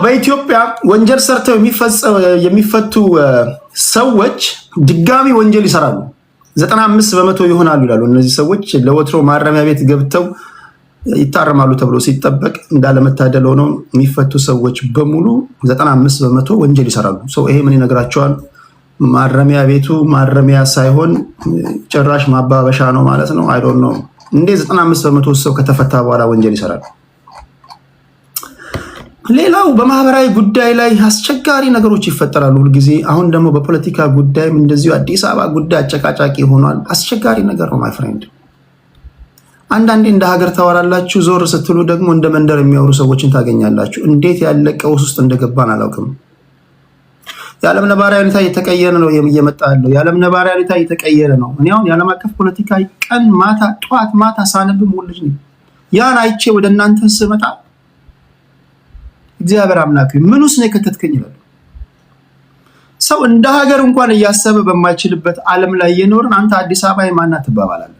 በኢትዮጵያ ወንጀል ሰርተው የሚፈቱ ሰዎች ድጋሚ ወንጀል ይሰራሉ 95% ይሆናሉ ይላሉ። እነዚህ ሰዎች ለወትሮ ማረሚያ ቤት ገብተው ይታረማሉ ተብሎ ሲጠበቅ እንዳለመታደል ሆነው የሚፈቱ ሰዎች በሙሉ 95% ወንጀል ይሰራሉ። ይሄ ምን ይነግራቸዋል? ማረሚያ ቤቱ ማረሚያ ሳይሆን ጭራሽ ማባበሻ ነው ማለት ነው። አይ ዶንት ኖ እንዴ 95% ሰው ከተፈታ በኋላ ወንጀል ይሰራል። ሌላው በማህበራዊ ጉዳይ ላይ አስቸጋሪ ነገሮች ይፈጠራሉ ሁልጊዜ። አሁን ደግሞ በፖለቲካ ጉዳይም እንደዚሁ አዲስ አበባ ጉዳይ አጨቃጫቂ ሆኗል። አስቸጋሪ ነገር ነው ማይ ፍሬንድ። አንዳንዴ እንደ ሀገር ታወራላችሁ፣ ዞር ስትሉ ደግሞ እንደ መንደር የሚያወሩ ሰዎችን ታገኛላችሁ። እንዴት ያለ ቀውስ ውስጥ እንደገባን አላውቅም። የዓለም ነባራዊ ሁኔታ እየተቀየረ ነው እየመጣ ያለው። የዓለም ነባራዊ ሁኔታ እየተቀየረ ነው። እኔ አሁን የዓለም አቀፍ ፖለቲካ ቀን ማታ ጠዋት ማታ ሳነብም ወልጅ ነኝ። ያን አይቼ ወደ እናንተ ስመጣ እግዚአብሔር አምላክ ምን ውስጥ ነው የከተትከኝ ይላል። ሰው እንደ ሀገር እንኳን እያሰበ በማይችልበት ዓለም ላይ የኖርን አንተ አዲስ አበባ የማናት ትባባላለህ።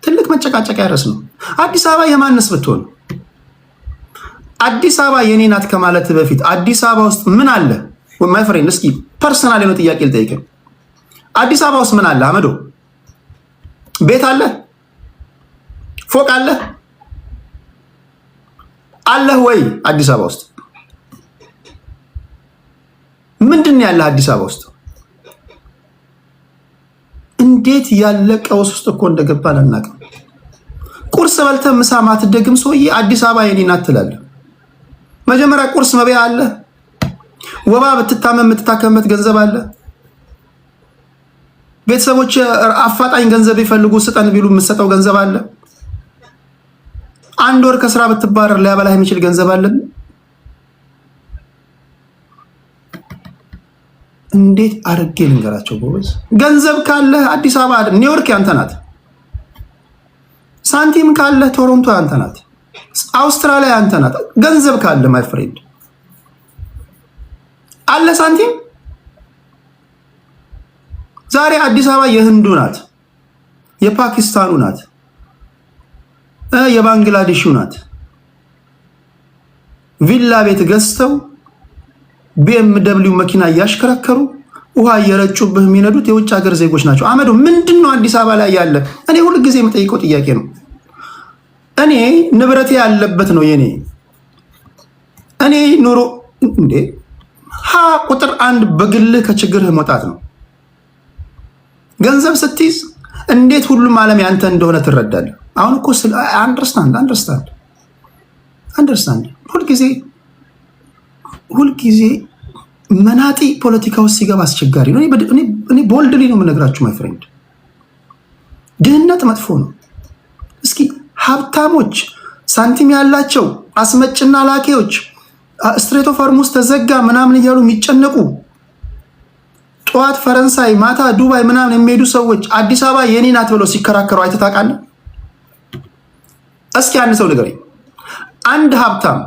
ትልቅ መጨቃጨቂያ ርዕስ ነው። አዲስ አበባ የማንስ ብትሆን አዲስ አበባ የኔ ናት ከማለት በፊት አዲስ አበባ ውስጥ ምን አለ? ማይ ፍሬንድ እስኪ ፐርሰናል የሆነ ጥያቄ ልጠይቅህ። አዲስ አበባ ውስጥ ምን አለ? አመዶ ቤት አለ? ፎቅ አለ? አለህ ወይ? አዲስ አበባ ውስጥ ምንድን ነው ያለህ? አዲስ አበባ ውስጥ እንዴት ያለ ቀውስ ውስጥ እኮ እንደገባን አናውቅም። ቁርስ በልተህ ምሳ ማትደግም ሰውዬ አዲስ አበባ የኔ ናት ትላለህ። መጀመሪያ ቁርስ መብያ አለ? ወባ ብትታመም የምትታከምበት ገንዘብ አለ? ቤተሰቦች አፋጣኝ ገንዘብ ይፈልጉ ስጠን ቢሉ የምትሰጠው ገንዘብ አለ? አንድ ወር ከስራ ብትባረር ሊያበላህ የሚችል ገንዘብ አለ? እንዴት አድርጌ ልንገራቸው ጎበዝ? ገንዘብ ካለህ አዲስ አበባ ኒውዮርክ ያንተ ናት። ሳንቲም ካለህ ቶሮንቶ ያንተ ናት። አውስትራሊያ ያንተ ናት። ገንዘብ ካለ ማይ ፍሬንድ አለ ሳንቲም። ዛሬ አዲስ አበባ የህንዱ ናት፣ የፓኪስታኑ ናት፣ የባንግላዴሹ ናት። ቪላ ቤት ገዝተው BMW መኪና እያሽከረከሩ ውሃ እየረጩብህ የሚነዱት የውጭ ሀገር ዜጎች ናቸው። አመዱ ምንድነው አዲስ አበባ ላይ ያለ? እኔ ሁሉ ጊዜ የምጠይቀው ጥያቄ ነው። እኔ ንብረቴ ያለበት ነው የኔ። እኔ ኑሮ እንዴ ቁጥር 1 በግልህ ከችግርህ መውጣት ነው። ገንዘብ ስትይዝ እንዴት ሁሉም ዓለም ያንተ እንደሆነ ትረዳለህ። አሁን እኮ አንደርስታንድ ሁልጊዜ መናጢ ፖለቲካ ውስጥ ሲገባ አስቸጋሪ ነው። እኔ ቦልድሊ ነው የምነግራችሁ ማይ ፍሬንድ፣ ድህነት መጥፎ ነው። እስኪ ሀብታሞች ሳንቲም ያላቸው አስመጭና ላኪዎች ስትሬት ኦፍ ሆርሙዝ ተዘጋ ምናምን እያሉ የሚጨነቁ ጠዋት ፈረንሳይ ማታ ዱባይ ምናምን የሚሄዱ ሰዎች አዲስ አበባ የኔ ናት ብለው ሲከራከሩ አይተህ ታውቃለህ? እስኪ አንድ ሰው ንገረኝ፣ አንድ ሀብታም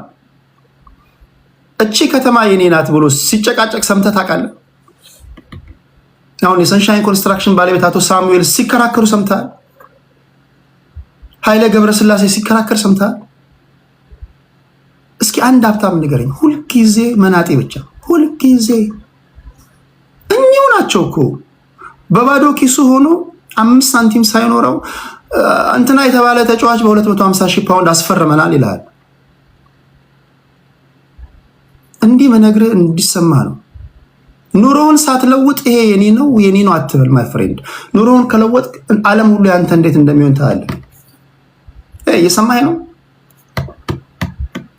እቺ ከተማ የኔ ናት ብሎ ሲጨቃጨቅ ሰምተህ ታውቃለህ? አሁን የሰንሻይን ኮንስትራክሽን ባለቤት አቶ ሳሙኤል ሲከራከሩ ሰምተሃል? ኃይለ ገብረስላሴ ሲከራከር ሰምተሃል? እስኪ አንድ ሀብታም ንገረኝ። ሁልጊዜ መናጤ ብቻ፣ ሁልጊዜ እኚሁ ናቸው እኮ በባዶ ኪሱ ሆኖ 5 ሳንቲም ሳይኖረው እንትና የተባለ ተጫዋች በ250,000 ፓውንድ አስፈርመናል ይላል። እንዲህ መነግርህ እንዲሰማ ነው። ኑሮውን ሳትለውጥ ይሄ የኔ ነው አትበል ማይ ፍሬንድ። ኑሮውን ከለወጥ ዓለም ሁሉ ያንተ እንዴት እንደሚሆን ታያለህ። እየሰማኸኝ ነው?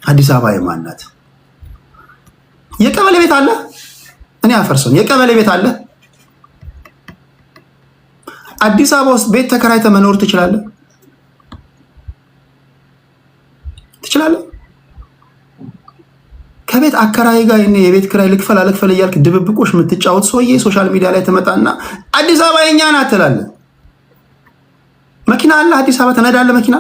አዲስ አበባ የማን ናት? የቀበሌ ቤት አለ? እኔ አፈርሰው የቀበሌ ቤት አለ? አዲስ አበባ ውስጥ ቤት ተከራይተህ መኖር ትችላለህ? ከቤት አከራይ ጋር የቤት ክራይ ልክፈል አልክፈል እያልክ ድብብቆሽ የምትጫወት ሰውዬ ሶሻል ሚዲያ ላይ ተመጣና አዲስ አበባ የኛ ናት ትላለህ። መኪና አለ አዲስ አበባ ትነዳለህ መኪና።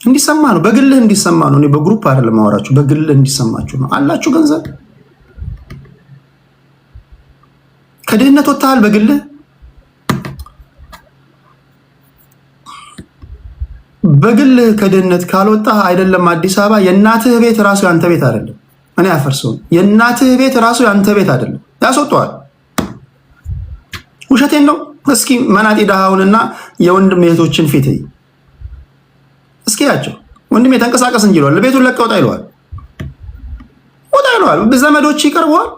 እንዲሰማ ነው፣ በግልህ እንዲሰማ ነው። እኔ በግሩፕ አይደለም ማወራችሁ፣ በግልህ እንዲሰማችሁ ነው። አላችሁ ገንዘብ ከድህነት ወጥተሃል በግልህ በግል ከድህነት ካልወጣ አይደለም አዲስ አበባ የእናትህ ቤት ራሱ ያንተ ቤት አይደለም። እኔ አፈርሰውም። የእናትህ ቤት ራሱ ያንተ ቤት አይደለም፣ ያስወጣዋል። ውሸቴን ነው። እስኪ መናጢ ደሃውንና የወንድም እህቶችን ፊት እስኪ ያቸው። ወንድሜ ተንቀሳቀስ እንጂ ይለዋል። ቤቱን ለቀህ ወጣ ይለዋል። ወጣ ይለዋል። ዘመዶች ይቀርበዋል።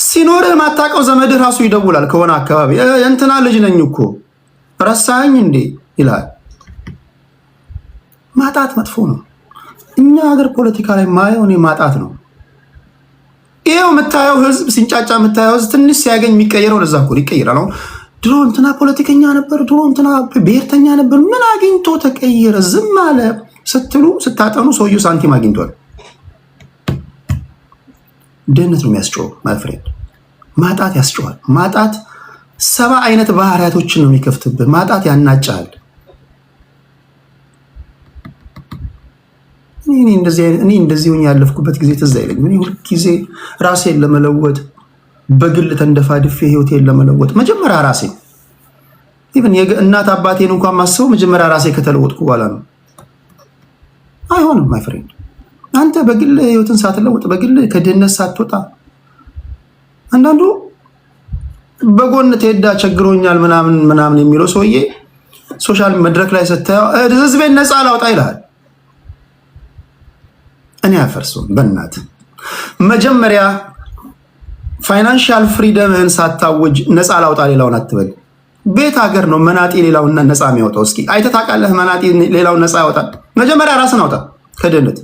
ሲኖርህ ማታውቀው ዘመድህ ራሱ ይደውላል ከሆነ አካባቢ የእንትና ልጅ ነኝ እኮ ረሳኸኝ እንዴ ይላል። ማጣት መጥፎ ነው። እኛ ሀገር ፖለቲካ ላይ ማየው እኔ ማጣት ነው። ይሄው የምታየው ህዝብ ሲንጫጫ የምታየው ህዝብ ትንሽ ሲያገኝ የሚቀየረው ለዛ እኮ ይቀየራል። አሁን ድሮ እንትና ፖለቲከኛ ነበር፣ ድሮ እንትና ብሔርተኛ ነበር፣ ምን አግኝቶ ተቀየረ ዝም አለ ስትሉ ስታጠኑ ሰውየው ሳንቲም አግኝቷል። ድህነት ነው የሚያስጨው ማፍሬድ። ማጣት ያስጨዋል። ማጣት 70 አይነት ባህሪያቶችን ነው የሚከፍትብህ። ማጣት ያናጫል። እኔ እንደዚህ ሆኜ ያለፍኩበት ጊዜ ትዝ አይለኝም። እኔ ሁልጊዜ ራሴን ለመለወጥ በግል ተንደፋድፌ ህይወቴን ለመለወጥ መጀመሪያ ራሴ ኢቭን እናት አባቴን እንኳን ማስበው መጀመሪያ ራሴ ከተለወጥኩ በኋላ ነው። አይሆንም ማይ ፍሬንድ። አንተ በግል ህይወትን ሳትለውጥ በግል ከድህነት ሳትወጣ አንዳንዱ በጎን ተሄዳ ቸግሮኛል ምናምን የሚለው ሰውዬ ሶሻል መድረክ ላይ ስታየው ህዝቤን ነፃ ላውጣ ይልሃል። እኔ አፈርሰውም። በእናት መጀመሪያ ፋይናንሻል ፍሪደምህን ሳታውጅ ነፃ ላውጣ ሌላውን አትበል። ቤት ሀገር ነው መናጤ ሌላውን ነፃ የሚያወጣው። እስኪ አይተህ ታውቃለህ? መናጤ ሌላውን ነፃ ያወጣል። መጀመሪያ ራስን አውጣ ከድህነት።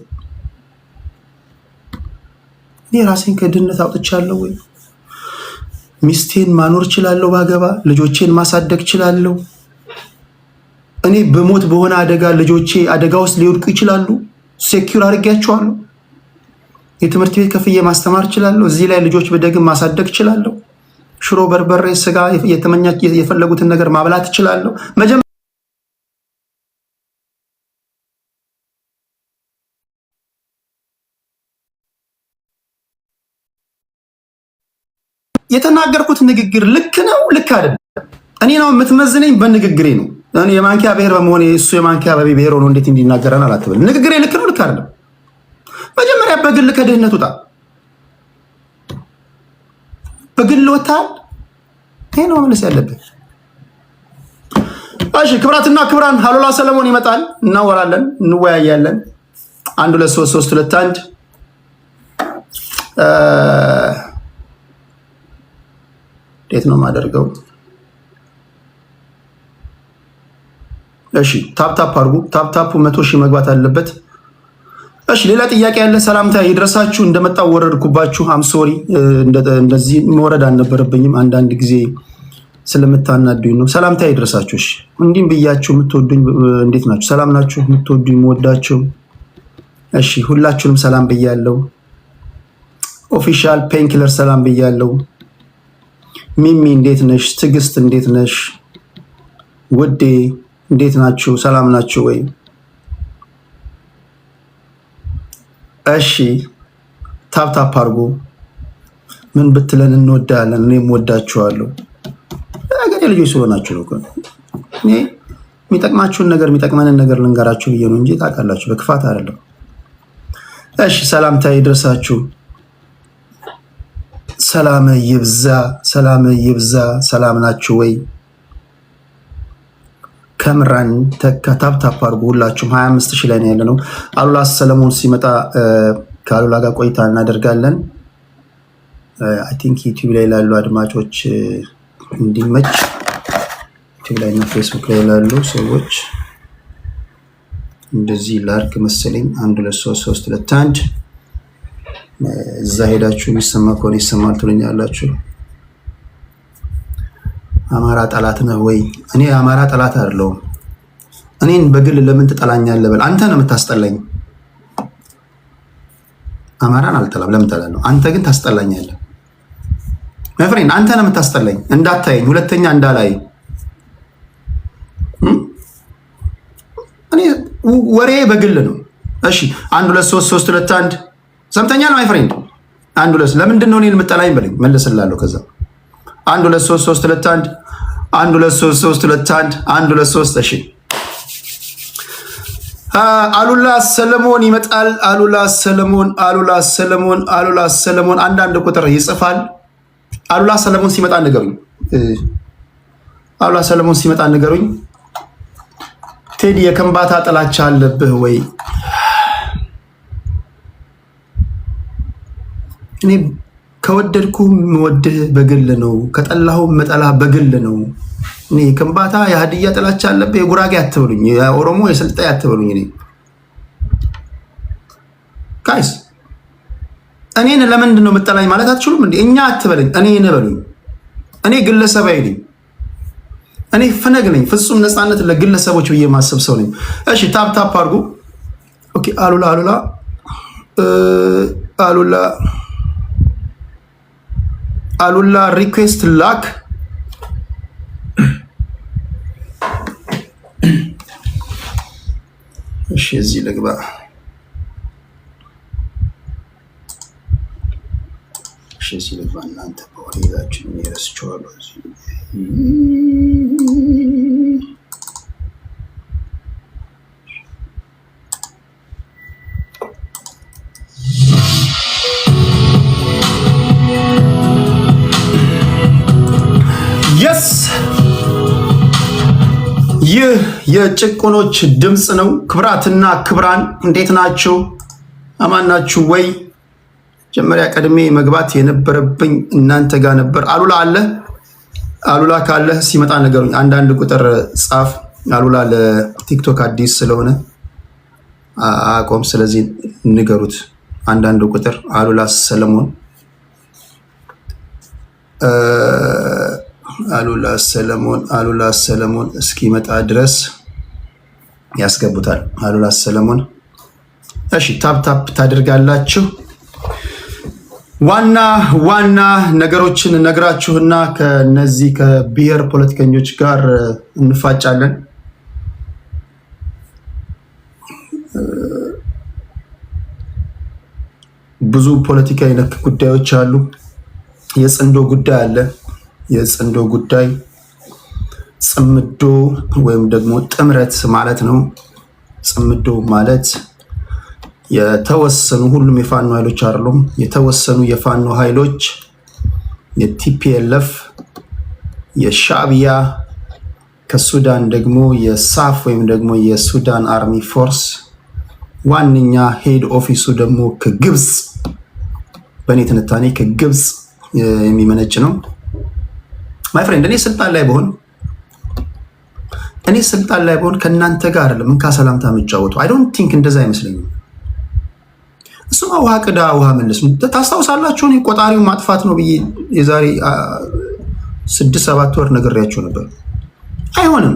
እኔ ራሴን ከድህነት አውጥቻለሁ ወይ? ሚስቴን ማኖር እችላለሁ፣ ባገባ ልጆቼን ማሳደግ እችላለሁ። እኔ በሞት በሆነ አደጋ ልጆቼ አደጋ ውስጥ ሊወድቁ ይችላሉ። ሴኪዩር አድርጌያቸዋለሁ። የትምህርት ቤት ከፍዬ ማስተማር እችላለሁ። እዚህ ላይ ልጆች በደግም ማሳደግ እችላለሁ። ሽሮ፣ በርበሬ፣ ስጋ የተመኛች የፈለጉትን ነገር ማብላት እችላለሁ። የተናገርኩት ንግግር ልክ ነው ልክ አይደለም? እኔ ነው የምትመዝነኝ በንግግሬ ነው። እኔ የማንኪያ ብሔር በመሆኔ እሱ የማንኪያ ብሔር ሆኖ እንዴት እንዲናገረናል አትበል። ንግግሬ ልክ ነው ልክ አይደለም? መጀመሪያ በግል ከድህነት ውጣ። በግል ወጣል። ይሄ ነው መመለስ ያለብህ። እሺ ክብራትና ክብራን፣ ሀሎላ ሰለሞን ይመጣል። እናወራለን፣ እንወያያለን። 1 2 3 3 2 1 እንዴት ነው የማደርገው? እሺ ታፕ አድርጉ። ታፕ 100 ሺህ መግባት አለበት። እሺ ሌላ ጥያቄ ያለ? ሰላምታ ይድረሳችሁ። እንደመጣው ወረድኩባችሁ። አም ሶሪ። እንደዚህ መውረድ አልነበረብኝም። አንዳንድ ጊዜ ስለምታናዱኝ ነው። ሰላምታ ይድረሳችሁ። እሺ እንዲህም ብያችሁ የምትወዱኝ እንዴት ናችሁ? ሰላም ናችሁ? የምትወዱኝ የምወዳችሁ። እሺ ሁላችሁንም ሰላም ብያለሁ። ኦፊሻል ፔንኪለር ሰላም ብያለሁ። ሚሚ እንዴት ነሽ? ትዕግስት እንዴት ነሽ? ውዴ እንዴት ናችሁ? ሰላም ናችሁ ወይ? እሺ ታፕ አድርጉ። ምን ብትለን እንወዳለን። እኔም ወዳችኋለሁ። አገሬ ልጆች ስለሆናችሁ ነው። እኔ የሚጠቅማችሁን ነገር የሚጠቅመንን ነገር ልንገራችሁ ብዬ ነው እንጂ ታውቃላችሁ፣ በክፋት አይደለም። እሺ ሰላምታ ይድረሳችሁ። ሰላም ይብዛ፣ ሰላም ይብዛ። ሰላም ናችሁ ወይ? ከምራን ታፕ አድርጉ ሁላችሁም። 25 ሺህ ላይ ነው ያለነው። አሉላ ሰለሞን ሲመጣ ከአሉላ ጋር ቆይታ እናደርጋለን። አይ ቲንክ ዩቲዩብ ላይ ላሉ አድማጮች እንዲመች ዩቲዩብ ላይ እና ፌስቡክ ላይ ላሉ ሰዎች እንደዚህ ላርክ መሰለኝ። 1 2 3 2 1 እዛ ሄዳችሁ የሚሰማ ከሆነ ይሰማል ትሉኛላችሁ። አማራ ጠላት ነህ ወይ? እኔ አማራ ጠላት አይደለሁም። እኔን በግል ለምን ትጠላኛለህ? በል አንተ ነው የምታስጠላኝ። አማራን አልጠላም። ለምን ጠላለሁ? አንተ ግን ታስጠላኛለህ። ማይ አንተ ነው የምታስጠላኝ። እንዳታየኝ፣ ሁለተኛ እንዳላይ። እኔ ወሬ በግል ነው። እሺ 1 2 3 2 1 ሰምተኛል ማይ ፍሬንድ። 1 2 ለምንድን ነው እኔን የምጠላኝ በለኝ፣ መልስላለሁ። ከዛ 1 2 3 3 2 1 1 2 3 3 2 1 1 2 3 እሺ አሉላ ሰለሞን ይመጣል። አሉላ ሰለሞን አንዳንድ ቁጥር ይጽፋል። አሉላ ሰለሞን ሲመጣ ንገሩኝ። አሉላ ሰለሞን ሲመጣ ንገሩኝ። ቴዲ የከምባታ ጥላቻ አለብህ ወይ? እኔ ከወደድኩ ምወድህ በግል ነው፣ ከጠላሁ መጠላ በግል ነው። እኔ ከምባታ የሀዲያ ጥላቻ አለብህ የጉራጌ አትበሉኝ፣ የኦሮሞ የስልጣይ አትበሉኝ። እኔ ጋይስ እኔን ለምንድን ነው የምጠላኝ ማለት አትችሉም እንዴ? እኛ አትበለኝ፣ እኔን በሉኝ። እኔ ግለሰባዊ ነኝ። እኔ ፍነግ ነኝ። ፍጹም ነፃነት ለግለሰቦች ብዬ ማሰብ ሰው ነኝ። እሺ ታፕ ታፕ አድርጉ። ኦኬ አሉላ ሪኩዌስት ላክ። እሺ እዚህ ልግባ። እሺ እዚህ ልግባ። እናንተ በወሬዛችን እየረስቸዋለሁ። የስ ይህ የጭቁኖች ድምፅ ነው። ክብራትና ክብራን እንዴት ናችሁ? አማን ናችሁ ወይ? መጀመሪያ ቀድሜ መግባት የነበረብኝ እናንተ ጋር ነበር። አሉላ አለ? አሉላ ካለ ሲመጣ ነገሩኝ። አንዳንድ ቁጥር ጻፍ። አሉላ ለቲክቶክ አዲስ ስለሆነ አቆም። ስለዚህ ንገሩት። አንዳንድ ቁጥር አሉላ ሰለሞን አሉላ ሰለሞን እስኪመጣ ድረስ ያስገቡታል። አሉላ ሰለሞን እሺ፣ ታፕ ታፕ ታደርጋላችሁ። ዋና ነገሮችን ነግራችሁና ከነዚህ ከብሔር ፖለቲከኞች ጋር እንፋጫለን። ብዙ ፖለቲካዊ ነክ ጉዳዮች አሉ። የጽንዶ ጉዳይ አለ። የጽንዶ ጉዳይ ጽምዶ ወይም ደግሞ ጥምረት ማለት ነው። ጽምዶ ማለት የተወሰኑ ሁሉም የፋኖ ኃይሎች አይደሉም። የተወሰኑ የፋኖ ኃይሎች የቲፒኤልኤፍ፣ የሻዕቢያ፣ ከሱዳን ደግሞ የሳፍ ወይም ደግሞ የሱዳን አርሚ ፎርስ ዋነኛ ሄድ ኦፊሱ ደግሞ ከግብፅ፣ በእኔ ትንታኔ ከግብፅ የሚመነጭ ነው። ማይ ፍሬንድ እኔ ስልጣን ላይ በሆን ከእናንተ ጋር አይደለም እንካ ሰላምታ የምጫወቱ። አይ ዶንት ቲንክ እንደዛ አይመስለኝም። እሱማ ውሃ ቅዳ ውሃ መልስ። ታስታውሳላችሁ እኔ ቆጣሪው ማጥፋት ነው ብዬ የዛሬ 6-7 ወር ነግሬያችሁ ነበር። አይሆንም።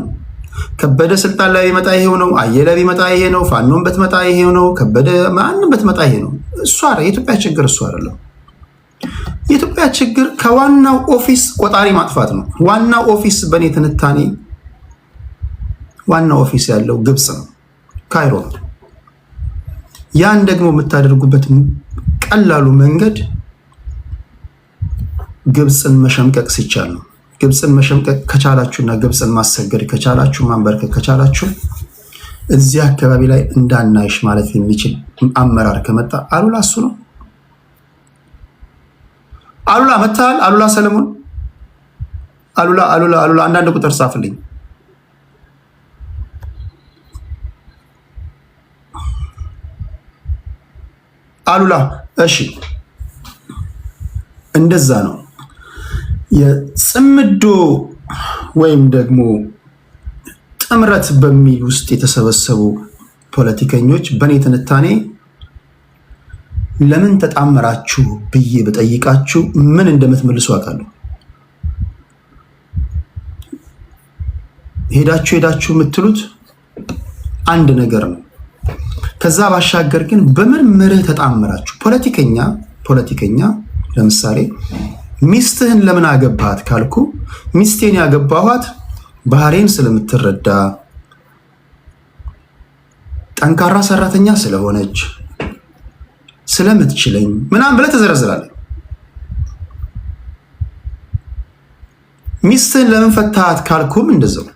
ከበደ ስልጣን ላይ ቢመጣ ይሄው ነው። አየለ ቢመጣ ይሄ ነው። ፋኖን በትመጣ ይሄው ነው። ከበደ ማንም በትመጣ ይሄ ነው። እሱ አይደል የኢትዮጵያ ችግር፣ እሱ አይደለም የኢትዮጵያ ችግር። ከዋናው ኦፊስ ቆጣሪ ማጥፋት ነው። ዋናው ኦፊስ በእኔ ትንታኔ ዋናው ኦፊስ ያለው ግብፅ ነው፣ ካይሮ ነው። ያን ደግሞ የምታደርጉበት ቀላሉ መንገድ ግብፅን መሸምቀቅ ሲቻል ነው። ግብፅን መሸምቀቅ ከቻላችሁና ግብፅን ማሰገድ ከቻላችሁ፣ ማንበርከክ ከቻላችሁ እዚህ አካባቢ ላይ እንዳናይሽ ማለት የሚችል አመራር ከመጣ አሉላ እሱ ነው። አሉላ መታል። አሉላ ሰለሞን አሉላ አንዳንድ ቁጥር ጻፍልኝ። አሉላ እሺ፣ እንደዛ ነው። የጽምዶ ወይም ደግሞ ጥምረት በሚል ውስጥ የተሰበሰቡ ፖለቲከኞች በእኔ ትንታኔ ለምን ተጣመራችሁ ብዬ በጠይቃችሁ ምን እንደምትመልሱ አውቃለሁ። ሄዳችሁ የምትሉት አንድ ነገር ነው። ከዛ ባሻገር ግን በምን መርህ ተጣመራችሁ? ፖለቲከኛ ለምሳሌ ሚስትህን ለምን አገባሃት ካልኩ ሚስቴን ያገባኋት ባህሬን ስለምትረዳ፣ ጠንካራ ሰራተኛ ስለሆነች፣ ስለምትችለኝ ምናምን ብለህ ተዘረዝራለህ። ሚስትህን ለምን ፈታሃት ካልኩም እንደዛው።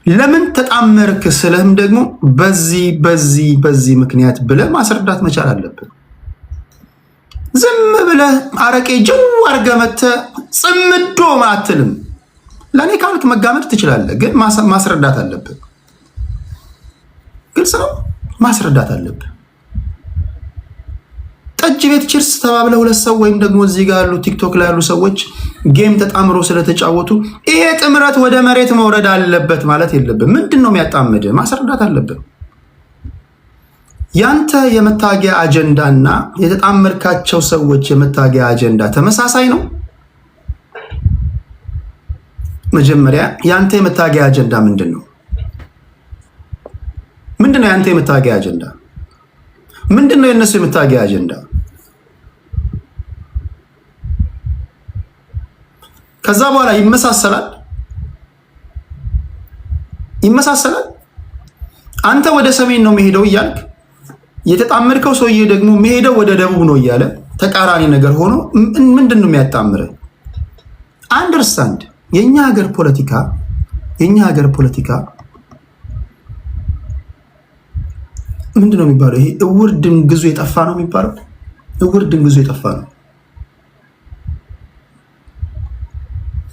ለምን ተጣመርክ ስለህም ደግሞ በዚህ ምክንያት ብለህ ማስረዳት መቻል አለብን። ዝም ብለህ አረቄ ጅው አድርገህ መተህ ጽምዶ አትልም። ለእኔ ካልክ መጋመድ ትችላለህ፣ ግን ማስረዳት አለብን። ግልጽ ነው፣ ማስረዳት አለብን። ጠጅ ቤት ቺርስ ተባብለ ሁለት ሰው ወይም ደግሞ እዚህ ጋር ያሉ ቲክቶክ ላይ ያሉ ሰዎች ጌም ተጣምሮ ስለተጫወቱ ይሄ ጥምረት ወደ መሬት መውረድ አለበት ማለት የለብን። ምንድነው የሚያጣምድ? ማስረዳት አለብን። ያንተ የመታገያ አጀንዳና የተጣመርካቸው ሰዎች የመታገያ አጀንዳ ተመሳሳይ ነው? መጀመሪያ ያንተ የመታገያ አጀንዳ ምንድነው? ምንድነው ያንተ የመታገያ አጀንዳ? ምንድነው የነሱ የመታገያ አጀንዳ? ከዛ በኋላ ይመሳሰላል። አንተ ወደ ሰሜን ነው መሄደው እያልክ የተጣመርከው ሰውዬ ደግሞ መሄደው ወደ ደቡብ ነው እያለ ተቃራኒ ነገር ሆኖ ምንድነው የሚያጣምረው? አንደርስታንድ። የኛ ሀገር ፖለቲካ ምንድነው የሚባለው? ይሄ እውር ድንግዙ የጠፋ ነው የሚባለው። እውር ድንግዙ የጠፋ ነው።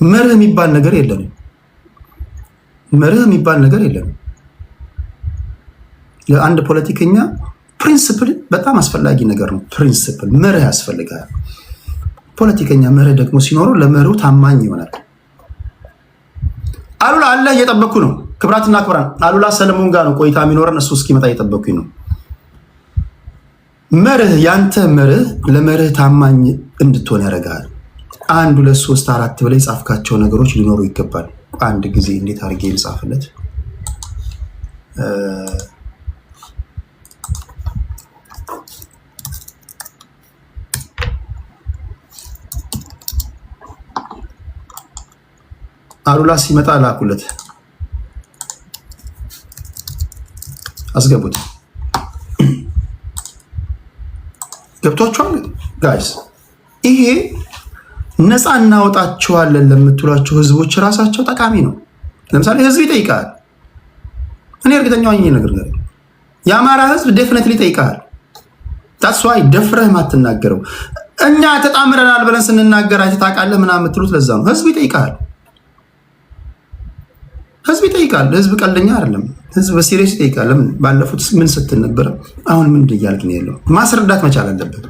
መርህ የሚባል ነገር የለንም። ለአንድ ፖለቲከኛ ፕሪንሲፕል በጣም አስፈላጊ ነገር ነው። ፕሪንሲፕል መርህ ያስፈልጋል። ፖለቲከኛ መርህ ደግሞ ሲኖረው ለመርሁ ታማኝ ይሆናል። አሉላ አለ፣ እየጠበኩ ነው። ክብራትና ክብራን፣ አሉላ ሰለሞን ጋር ነው ቆይታ የሚኖረን። እሱ እስኪመጣ እየጠበኩኝ ነው። መርህ፣ ያንተ መርህ ለመርህ ታማኝ እንድትሆን ያደርጋል። 1 2 3 4 ብለህ የጻፍካቸው ነገሮች ሊኖሩ ይገባል። አንድ ጊዜ እንዴት አድርጌ ልጻፍለት? አሉላ ሲመጣ ላኩለት፣ አስገቡት። ገብቷችኋል ጋይስ? ይሄ ነፃ እናወጣቸዋለን ለምትሏቸው ህዝቦች ራሳቸው ጠቃሚ ነው። ለምሳሌ ህዝብ ይጠይቃል። እኔ እርግጠኛ ነኝ ነገር የአማራ ህዝብ ዴፊኒትሊ ይጠይቃል። ታስ ዋይ ደፍረህ ማትናገረው። እኛ ተጣምረናል ብለን ስንናገር አይተህ ታውቃለህ ምናምን የምትሉት ለዛ ነው። ህዝብ ይጠይቃል። ህዝብ ቀልደኛ አይደለም። ህዝብ በሲሪየስ ይጠይቃል። ለምን ባለፉት ምን ስትል ነበር? አሁን ምን እያልክ ነው ያለው? ማስረዳት መቻል አለበት።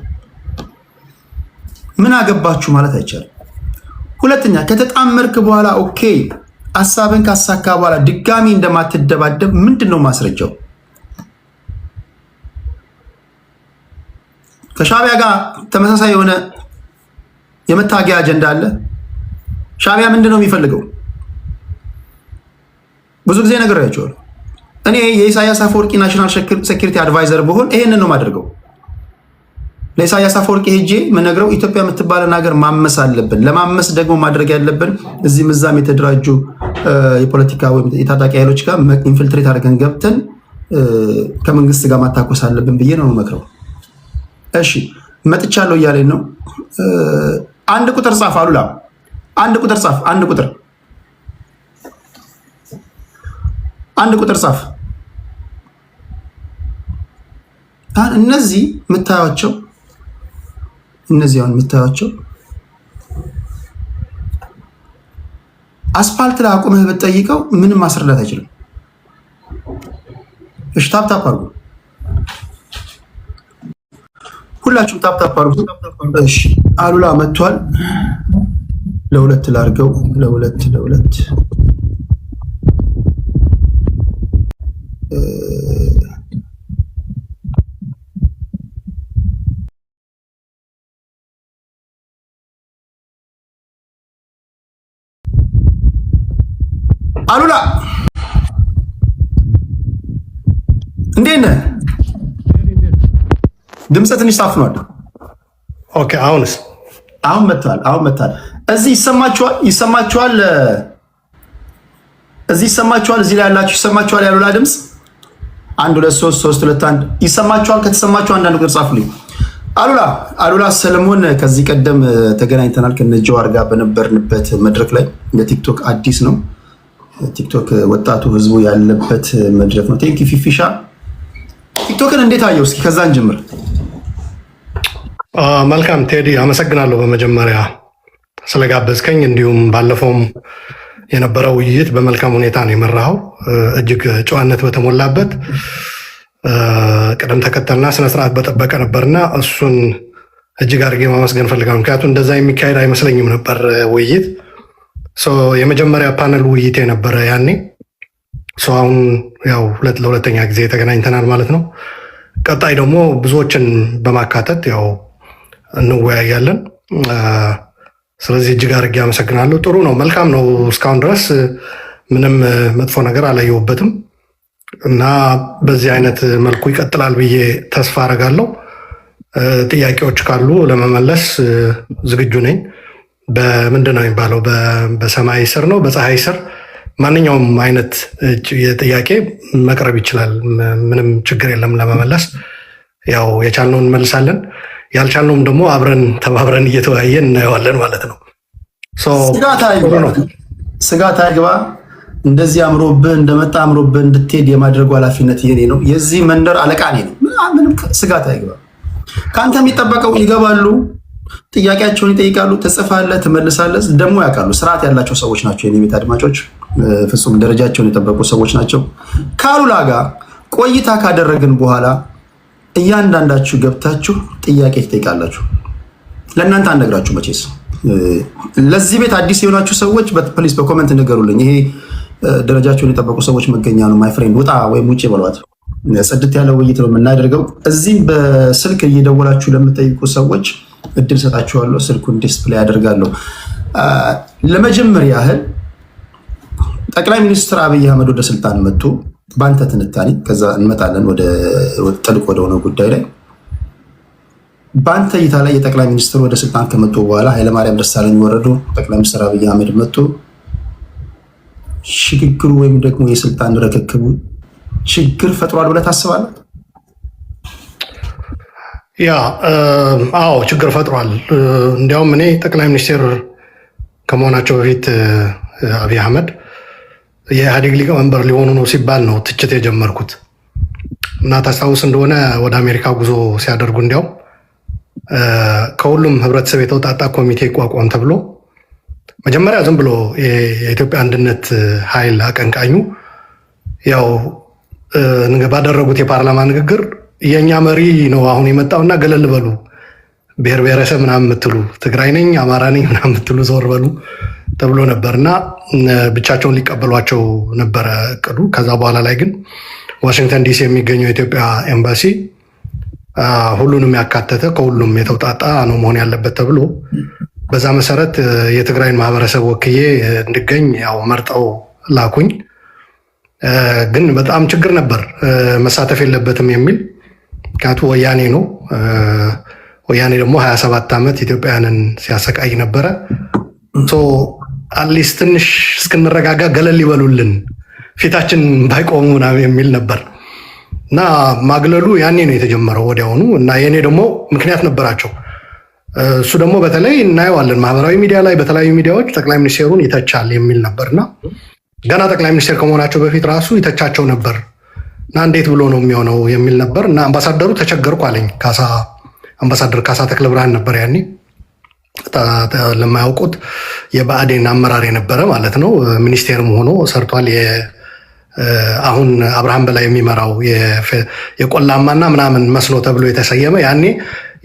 ምን አገባችሁ ማለት አይቻልም። ሁለተኛ ከተጣመርክ በኋላ ኦኬ ሐሳብን ካሳካ በኋላ ድጋሚ እንደማትደባደብ ምንድነው ማስረጃው? ከሻቢያ ጋር ተመሳሳይ የሆነ የመታገያ አጀንዳ አለ። ሻቢያ ምንድነው የሚፈልገው? ብዙ ጊዜ ነግሬያቸዋለሁ። እኔ የኢሳያስ አፈወርቂ ናሽናል ሴኩሪቲ አድቫይዘር ብሆን ይሄንን ነው ማድረገው። ለኢሳያስ አፈወርቂ ሄጄ የምነግረው ኢትዮጵያ የምትባለን ሀገር ማመስ አለብን። ለማመስ ደግሞ ማድረግ ያለብን እዚህም እዛም የተደራጁ የፖለቲካ ወይም የታጣቂ ኃይሎች ጋር ኢንፊልትሬት አድርገን ገብተን ከመንግስት ጋር ማታኮስ አለብን ብዬ ነው መክረው። እሺ መጥቻለሁ እያለኝ ነው። 1 ቁጥር ጻፍ አሉላ፣ 1 ቁጥር ጻፍ፣ 1 ቁጥር 1 ቁጥር ጻፍ። እነዚህ የምታዩቸው አስፓልት ላይ አቁመህ ብትጠይቀው ምንም ማስረዳት አይችልም። እሺ ታፕታፕ አድርጉ፣ ሁላችሁም ታፕታፕ አድርጉ። እሺ አሉላ መጥቷል። ለሁለት ላድርገው፣ ለሁለት አሉላ እንዴት ነህ? ድምፅ ትንሽ ታፍኗል። ኦኬ አሁንስ? አሁን መጥቷል። እዚህ ይሰማችኋል? እዚህ ይሰማችኋል? እዚህ ላይ ያላችሁ ይሰማችኋል? ያሉላ ድምፅ 1 2 3 3 2 1 ይሰማችኋል? ከተሰማችሁ አንዳንድ ቁጥር ጻፉልኝ። አሉላ ሰለሞን ከዚህ ቀደም ተገናኝተናል ከነጀዋር ጋር በነበርንበት መድረክ ላይ ለቲክቶክ አዲስ ነው። ቲክቶክ ወጣቱ ህዝቡ ያለበት መድረክ ነው። ቴንክ ፊፊሻ። ቲክቶክን እንዴት አየው? እስኪ ከዛን ጀምር። መልካም ቴዲ፣ አመሰግናለሁ በመጀመሪያ ስለጋበዝከኝ። እንዲሁም ባለፈውም የነበረው ውይይት በመልካም ሁኔታ ነው የመራኸው። እጅግ ጨዋነት በተሞላበት ቅደም ተከተልና ስነስርዓት በጠበቀ ነበርና እሱን እጅግ አድርጌ ማመስገን ፈልጋለሁ። ምክንያቱም እንደዛ የሚካሄድ አይመስለኝም ነበር ውይይት። የመጀመሪያ ፓነል ውይይት የነበረ ያኔ። አሁን ያው ለሁለተኛ ጊዜ ተገናኝተናል ማለት ነው። ቀጣይ ደግሞ ብዙዎችን በማካተት ያው እንወያያለን። ስለዚህ እጅግ አድርጌ አመሰግናለሁ። ጥሩ ነው፣ መልካም ነው። እስካሁን ድረስ ምንም መጥፎ ነገር አላየሁበትም እና በዚህ አይነት መልኩ ይቀጥላል ብዬ ተስፋ አደርጋለሁ። ጥያቄዎች ካሉ ለመመለስ ዝግጁ ነኝ። በምንድን ነው የሚባለው? በሰማይ ስር ነው በፀሐይ ስር ማንኛውም አይነት ጥያቄ መቅረብ ይችላል። ምንም ችግር የለም ለመመለስ። ያው የቻልነውን እንመልሳለን፣ ያልቻልነውም ደግሞ አብረን ተባብረን እየተወያየን እናየዋለን ማለት ነው። ስጋት አይግባ። እንደዚህ አምሮብህ እንደመጣ አምሮብህ እንድትሄድ የማድረጉ ኃላፊነት የኔ ነው። የዚህ መንደር አለቃ እኔ ነው። ምንም ስጋት አይግባ። ከአንተ የሚጠበቀው ይገባሉ፣ ጥያቄያቸውን ይጠይቃሉ፣ ትጽፋለህ፣ ትመልሳለህ። ደግሞ ያውቃሉ። ስርዓት ያላቸው ሰዎች ናቸው የኔ ቤት አድማጮች፣ ፍጹም ደረጃቸውን የጠበቁ ሰዎች ናቸው። ከአሉላ ጋር ቆይታ ካደረግን በኋላ እያንዳንዳችሁ ገብታችሁ ጥያቄ ትጠይቃላችሁ። ለእናንተ አንነግራችሁ መቼስ። ለዚህ ቤት አዲስ የሆናችሁ ሰዎች ፕሊዝ በኮመንት ንገሩልኝ። ይሄ ደረጃቸውን የጠበቁ ሰዎች መገኛ ነው። ማይ ፍሬንድ ውጣ ወይም ውጭ በሏት። ጽድት ያለ ውይይት ነው የምናደርገው። እዚህም በስልክ እየደወላችሁ ለምጠይቁ ሰዎች እድል ሰጣችኋለሁ። ስልኩን ዲስፕሌይ አደርጋለሁ። ለመጀመር ያህል ጠቅላይ ሚኒስትር አብይ አህመድ ወደ ስልጣን መጡ። በአንተ ትንታኔ ከዛ እንመጣለን ወደ ጥልቅ ወደሆነው ጉዳይ ላይ። በአንተ እይታ ላይ የጠቅላይ ሚኒስትር ወደ ስልጣን ከመጡ በኋላ ኃይለማርያም ደሳለኝ ወረዱ፣ ጠቅላይ ሚኒስትር አብይ አህመድ መጡ። ሽግግሩ ወይም ደግሞ የስልጣን ርክክቡ ችግር ፈጥሯል ብለህ ታስባለህ? አዎ ችግር ፈጥሯል። እንዲያውም እኔ ጠቅላይ ሚኒስትር ከመሆናቸው በፊት አብይ አህመድ የኢህአዴግ ሊቀመንበር ሊሆኑ ነው ሲባል ነው ትችት የጀመርኩት እና ታስታውስ እንደሆነ ወደ አሜሪካ ጉዞ ሲያደርጉ እንዲያውም ከሁሉም ህብረተሰብ የተውጣጣ ኮሚቴ ይቋቋም ተብሎ መጀመሪያ ዝም ብሎ የኢትዮጵያ አንድነት ኃይል አቀንቃኙ ያው ባደረጉት የፓርላማ ንግግር የእኛ መሪ ነው አሁን የመጣውና ገለል በሉ፣ ብሔር ብሔረሰብ ምናምን የምትሉ ትግራይ ነኝ አማራ ነኝ ምናምን የምትሉ ዞር በሉ ተብሎ ነበርና ብቻቸውን ሊቀበሏቸው ነበረ እቅዱ። ከዛ በኋላ ላይ ግን ዋሽንግተን ዲሲ የሚገኘው የኢትዮጵያ ኤምባሲ ሁሉንም ያካተተ ከሁሉም የተውጣጣ ነው መሆን ያለበት ተብሎ በዛ መሰረት የትግራይን ማህበረሰብ ወክዬ እንድገኝ ያው መርጠው ላኩኝ። ግን በጣም ችግር ነበር፣ መሳተፍ የለበትም የሚል ምክንያቱ ወያኔ ነው። ወያኔ ደግሞ 27 ዓመት ኢትዮጵያውያንን ሲያሰቃይ ነበረ። አትሊስት ትንሽ እስክንረጋጋ ገለል ይበሉልን ፊታችን ባይቆሙ ምናምን የሚል ነበር እና ማግለሉ ያኔ ነው የተጀመረው ወዲያውኑ። እና የኔ ደግሞ ምክንያት ነበራቸው። እሱ ደግሞ በተለይ እናየዋለን ማህበራዊ ሚዲያ ላይ በተለያዩ ሚዲያዎች ጠቅላይ ሚኒስቴሩን ይተቻል የሚል ነበርና ገና ጠቅላይ ሚኒስቴር ከመሆናቸው በፊት ራሱ ይተቻቸው ነበር እና እንዴት ብሎ ነው የሚሆነው የሚል ነበር። እና አምባሳደሩ ተቸገርኩ አለኝ። አምባሳደር ካሳ ተክለ ብርሃን ነበር ያኔ፣ ለማያውቁት የብአዴን አመራር የነበረ ማለት ነው። ሚኒስቴርም ሆኖ ሰርቷል። አሁን አብርሃም በላይ የሚመራው የቆላማና ምናምን መስኖ ተብሎ የተሰየመ ያኔ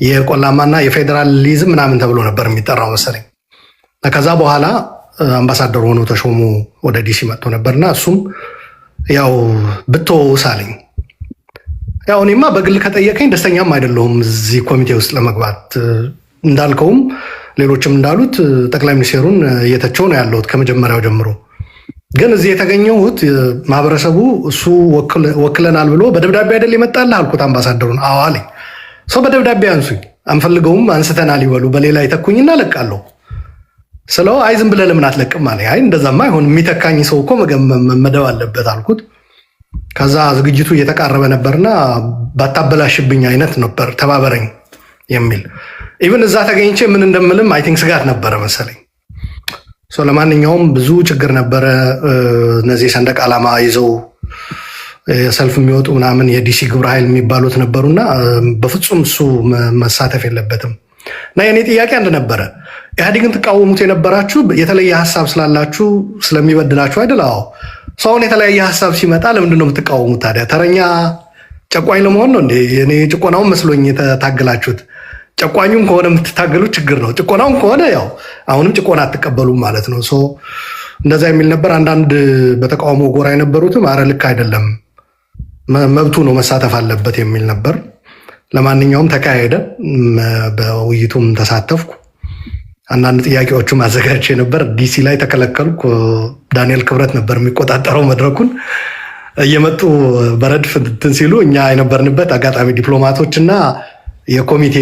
የቆላማና የፌዴራሊዝም ምናምን ተብሎ ነበር የሚጠራው መሰለኝ። ከዛ በኋላ አምባሳደር ሆኖ ተሾሙ ወደ ዲሲ መጥቶ ነበርና እሱም ያው ብትወውስ አለኝ። ያው እኔማ በግል ከጠየቀኝ ደስተኛም አይደለሁም እዚህ ኮሚቴ ውስጥ ለመግባት። እንዳልከውም ሌሎችም እንዳሉት ጠቅላይ ሚኒስቴሩን እየተቸው ነው ያለሁት ከመጀመሪያው ጀምሮ። ግን እዚህ የተገኘሁት ማህበረሰቡ እሱ ወክለናል ብሎ በደብዳቤ አይደል ይመጣልህ አልኩት አምባሳደሩን። አዎ አለኝ። ሰው በደብዳቤ አንሱኝ፣ አንፈልገውም አንስተናል ይበሉ፣ በሌላ ይተኩኝና እለቃለሁ ስለው አይ ዝም ብለህ ለምን አትለቅም አለኝ። አይ እንደዛማ አይሆን፣ የሚተካኝ ሰው እኮ መመደብ አለበት አልኩት። ከዛ ዝግጅቱ እየተቃረበ ነበርና ባታበላሽብኝ አይነት ነበር ተባበረኝ የሚል ኢቭን እዛ ተገኝቼ ምን እንደምልም አይ ቲንክ ስጋት ነበረ መሰለኝ። ለማንኛውም ብዙ ችግር ነበረ። እነዚህ ሰንደቅ ዓላማ ይዘው ሰልፍ የሚወጡ ምናምን የዲሲ ግብረ ኃይል የሚባሉት ነበሩና በፍጹም እሱ መሳተፍ የለበትም። እና የኔ ጥያቄ አንድ ነበረ። ኢህአዴግን ትቃወሙት የነበራችሁ የተለየ ሀሳብ ስላላችሁ ስለሚበድላችሁ አይደል? አዎ። ሰውን የተለያየ ሀሳብ ሲመጣ ለምንድን ነው የምትቃወሙት ታዲያ? ተረኛ ጨቋኝ ለመሆን ነው እንዴ? እኔ ጭቆናውን መስሎኝ የታገላችሁት። ጨቋኙም ከሆነ የምትታገሉት ችግር ነው። ጭቆናውን ከሆነ ያው አሁንም ጭቆና አትቀበሉም ማለት ነው። እንደዛ የሚል ነበር። አንዳንድ በተቃውሞ ጎራ የነበሩትም አረ ልክ አይደለም፣ መብቱ ነው መሳተፍ አለበት የሚል ነበር። ለማንኛውም ተካሄደ። በውይይቱም ተሳተፍኩ። አንዳንድ ጥያቄዎቹም አዘጋጅቼ ነበር። ዲሲ ላይ ተከለከልኩ። ዳንኤል ክብረት ነበር የሚቆጣጠረው መድረኩን። እየመጡ በረድፍ እንትን ሲሉ እኛ የነበርንበት አጋጣሚ ዲፕሎማቶች እና የኮሚቴ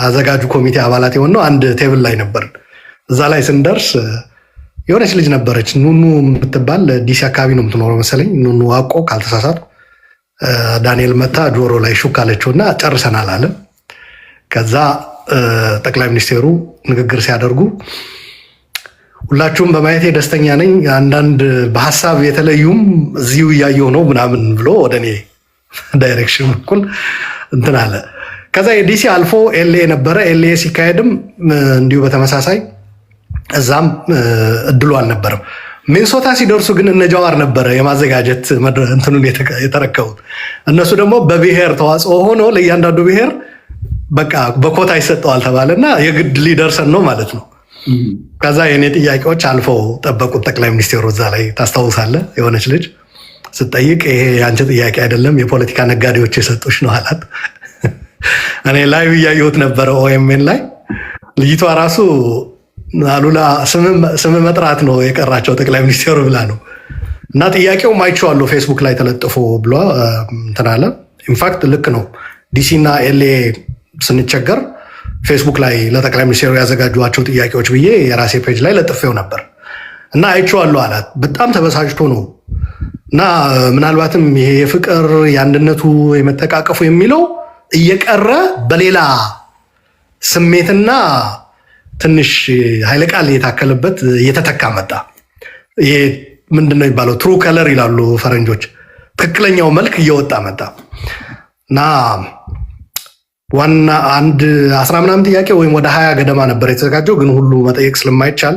አዘጋጁ ኮሚቴ አባላት የሆነው አንድ ቴብል ላይ ነበር። እዛ ላይ ስንደርስ የሆነች ልጅ ነበረች፣ ኑኑ የምትባል ዲሲ አካባቢ ነው የምትኖረው መሰለኝ። ኑኑ ዋቆ ካልተሳሳት ዳንኤል መታ ጆሮ ላይ ሹክ አለችው እና ጨርሰናል አለ። ከዛ ጠቅላይ ሚኒስቴሩ ንግግር ሲያደርጉ ሁላችሁም በማየቴ ደስተኛ ነኝ፣ አንዳንድ በሀሳብ የተለዩም እዚሁ እያየሁ ነው ምናምን ብሎ ወደ እኔ ዳይሬክሽን በኩል እንትን አለ። ከዛ የዲሲ አልፎ ኤልኤ ነበረ። ኤልኤ ሲካሄድም እንዲሁ በተመሳሳይ እዛም እድሉ አልነበረም። ሚኒሶታ ሲደርሱ ግን እነ ጃዋር ነበረ የማዘጋጀት እንትኑን የተረከቡት። እነሱ ደግሞ በብሔር ተዋጽኦ ሆኖ ለእያንዳንዱ ብሔር በቃ በኮታ ይሰጠዋል ተባለና የግድ ሊደርሰን ነው ማለት ነው። ከዛ የኔ ጥያቄዎች አልፈው ጠበቁት ጠቅላይ ሚኒስቴሩ። እዛ ላይ ታስታውሳለህ፣ የሆነች ልጅ ስትጠይቅ ይሄ የአንቺ ጥያቄ አይደለም የፖለቲካ ነጋዴዎች የሰጡሽ ነው አላት። እኔ ላይቭ እያየሁት ነበረ ኦኤምኤን ላይ። ልጅቷ ራሱ አሉላ ስም መጥራት ነው የቀራቸው ጠቅላይ ሚኒስቴሩ ብላ ነው። እና ጥያቄውም አይቼዋለሁ ፌስቡክ ላይ ተለጥፎ ብሎ እንትን አለ። ኢንፋክት ልክ ነው። ዲሲ እና ኤልኤ ስንቸገር ፌስቡክ ላይ ለጠቅላይ ሚኒስቴሩ ያዘጋጇቸው ጥያቄዎች ብዬ የራሴ ፔጅ ላይ ለጥፌው ነበር እና አይቼዋለሁ አላት። በጣም ተበሳጭቶ ነው። እና ምናልባትም ይሄ የፍቅር የአንድነቱ የመተቃቀፉ የሚለው እየቀረ በሌላ ስሜትና ትንሽ ኃይለ ቃል የታከለበት እየተተካ መጣ። ይሄ ምንድን ነው የሚባለው? ትሩ ከለር ይላሉ ፈረንጆች። ትክክለኛው መልክ እየወጣ መጣ እና ዋና አንድ 10 ምናምን ጥያቄ ወይም ወደ 20 ገደማ ነበር የተዘጋጀው። ግን ሁሉ መጠየቅ ስለማይቻል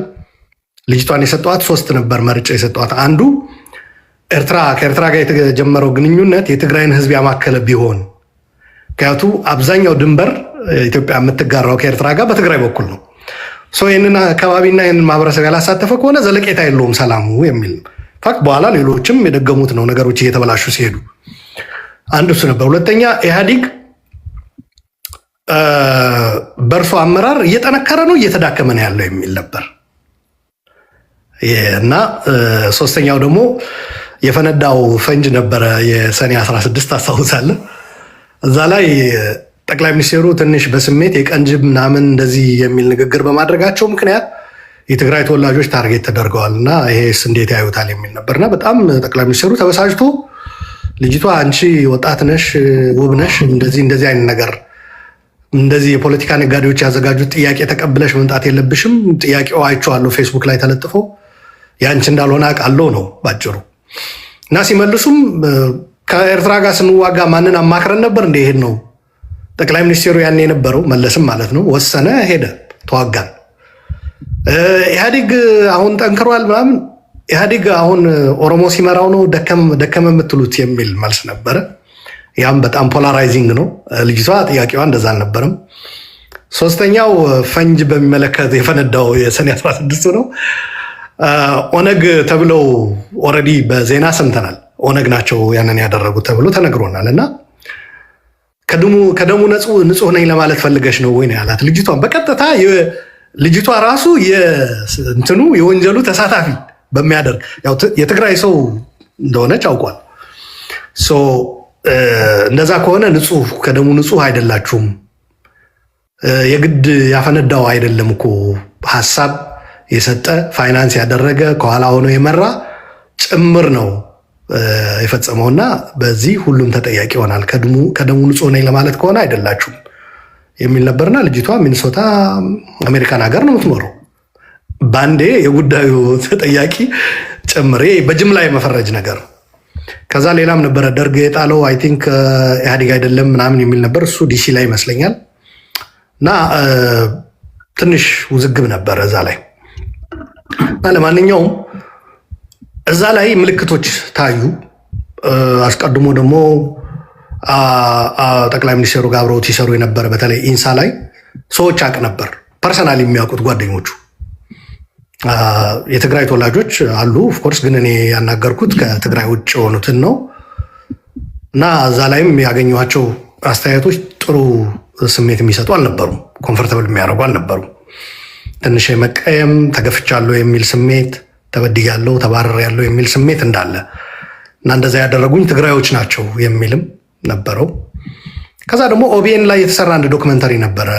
ልጅቷን የሰጠዋት 3 ነበር መርጬ የሰጠዋት። አንዱ ከኤርትራ ጋር የተጀመረው ግንኙነት የትግራይን ሕዝብ ያማከለ ቢሆን፣ ምክንያቱ አብዛኛው ድንበር ኢትዮጵያ የምትጋራው ከኤርትራ ጋር በትግራይ በኩል ነው። ይህንን አካባቢና ይህንን ማህበረሰብ ያላሳተፈ ከሆነ ዘለቄታ የለውም ሰላሙ የሚል ፋክት። በኋላ ሌሎችም የደገሙት ነው ነገሮች እየተበላሹ ሲሄዱ። አንዱ እሱ ነበር። ሁለተኛ ኢህአዲግ በእርሱ አመራር እየጠነከረ ነው እየተዳከመ ነው ያለው የሚል ነበር እና ሶስተኛው ደግሞ የፈነዳው ፈንጅ ነበረ የሰኔ 16 አስታውሳለህ። እዛ ላይ ጠቅላይ ሚኒስቴሩ ትንሽ በስሜት የቀንጅብ ምናምን እንደዚህ የሚል ንግግር በማድረጋቸው ምክንያት የትግራይ ተወላጆች ታርጌት ተደርገዋል እና ይሄስ እንዴት ያዩታል የሚል ነበርና በጣም ጠቅላይ ሚኒስቴሩ ተበሳጭቶ ልጅቷ አንቺ ወጣት ነሽ፣ ውብ ነሽ፣ እንደዚህ አይነት ነገር እንደዚህ የፖለቲካ ነጋዴዎች ያዘጋጁት ጥያቄ ተቀብለሽ መምጣት የለብሽም። ጥያቄው አይቼዋለሁ ፌስቡክ ላይ ተለጥፎ ያንቺ እንዳልሆነ አውቃለሁ ነው ባጭሩ። እና ሲመልሱም ከኤርትራ ጋር ስንዋጋ ማንን አማክረን ነበር እንደ ይሄድ ነው ጠቅላይ ሚኒስቴሩ ያኔ የነበረው መለስም ማለት ነው። ወሰነ፣ ሄደ፣ ተዋጋን። ኢህአዴግ አሁን ጠንክሯል ምናምን። ኢህአዴግ አሁን ኦሮሞ ሲመራው ነው ደከመ የምትሉት የሚል መልስ ነበረ። ያም በጣም ፖላራይዚንግ ነው። ልጅቷ ጥያቄዋ እንደዛ አልነበረም። ሶስተኛው ፈንጅ በሚመለከት የፈነዳው የሰኔ 16 ነው። ኦነግ ተብለው ኦልሬዲ በዜና ሰምተናል። ኦነግ ናቸው ያንን ያደረጉት ተብሎ ተነግሮናል። እና ከደሙ ንጹህ ነኝ ለማለት ፈልገሽ ነው ወይ ነው ያላት ልጅቷን በቀጥታ። ልጅቷ ራሱ የእንትኑ የወንጀሉ ተሳታፊ በሚያደርግ ያው የትግራይ ሰው እንደሆነች አውቋል። እንደዛ ከሆነ ከደሙ ንጹህ አይደላችሁም። የግድ ያፈነዳው አይደለም እኮ ሀሳብ የሰጠ ፋይናንስ ያደረገ ከኋላ ሆኖ የመራ ጭምር ነው የፈጸመውና በዚህ ሁሉም ተጠያቂ ይሆናል። ከደሙ ንጹህ ነኝ ለማለት ከሆነ አይደላችሁም የሚል ነበርና ልጅቷ ሚኒሶታ አሜሪካን ሀገር ነው የምትኖረው። ባንዴ የጉዳዩ ተጠያቂ ጨምሬ በጅምላ የመፈረጅ ነገር። ከዛ ሌላም ነበረ ደርግ የጣለው አይ ቲንክ ኢህአዴግ አይደለም ምናምን የሚል ነበር። እሱ ዲሲ ላይ ይመስለኛል። እና ትንሽ ውዝግብ ነበረ እዛ ላይ። ለማንኛውም እዛ ላይ ምልክቶች ታዩ። አስቀድሞ ደግሞ ጠቅላይ ሚኒስትሩ ጋር አብረውት ሲሰሩ የነበረ በተለይ ኢንሳ ላይ ሰዎች አቅ ነበር፣ ፐርሰናል የሚያውቁት ጓደኞቹ የትግራይ ተወላጆች አሉ። ኦፍኮርስ ግን እኔ ያናገርኩት ከትግራይ ውጭ የሆኑትን ነው። እና እዛ ላይም ያገኘኋቸው አስተያየቶች ጥሩ ስሜት የሚሰጡ አልነበሩም፣ ኮምፎርታብል የሚያደርጉ አልነበሩም። ትንሽ የመቀየም ተገፍቻለሁ የሚል ስሜት፣ ተበድያለሁ፣ ተባረሬያለሁ የሚል ስሜት እንዳለ እና እንደዛ ያደረጉኝ ትግራዮች ናቸው የሚልም ነበረው። ከዛ ደግሞ ኦቢኤን ላይ የተሰራ አንድ ዶክመንተሪ ነበረ።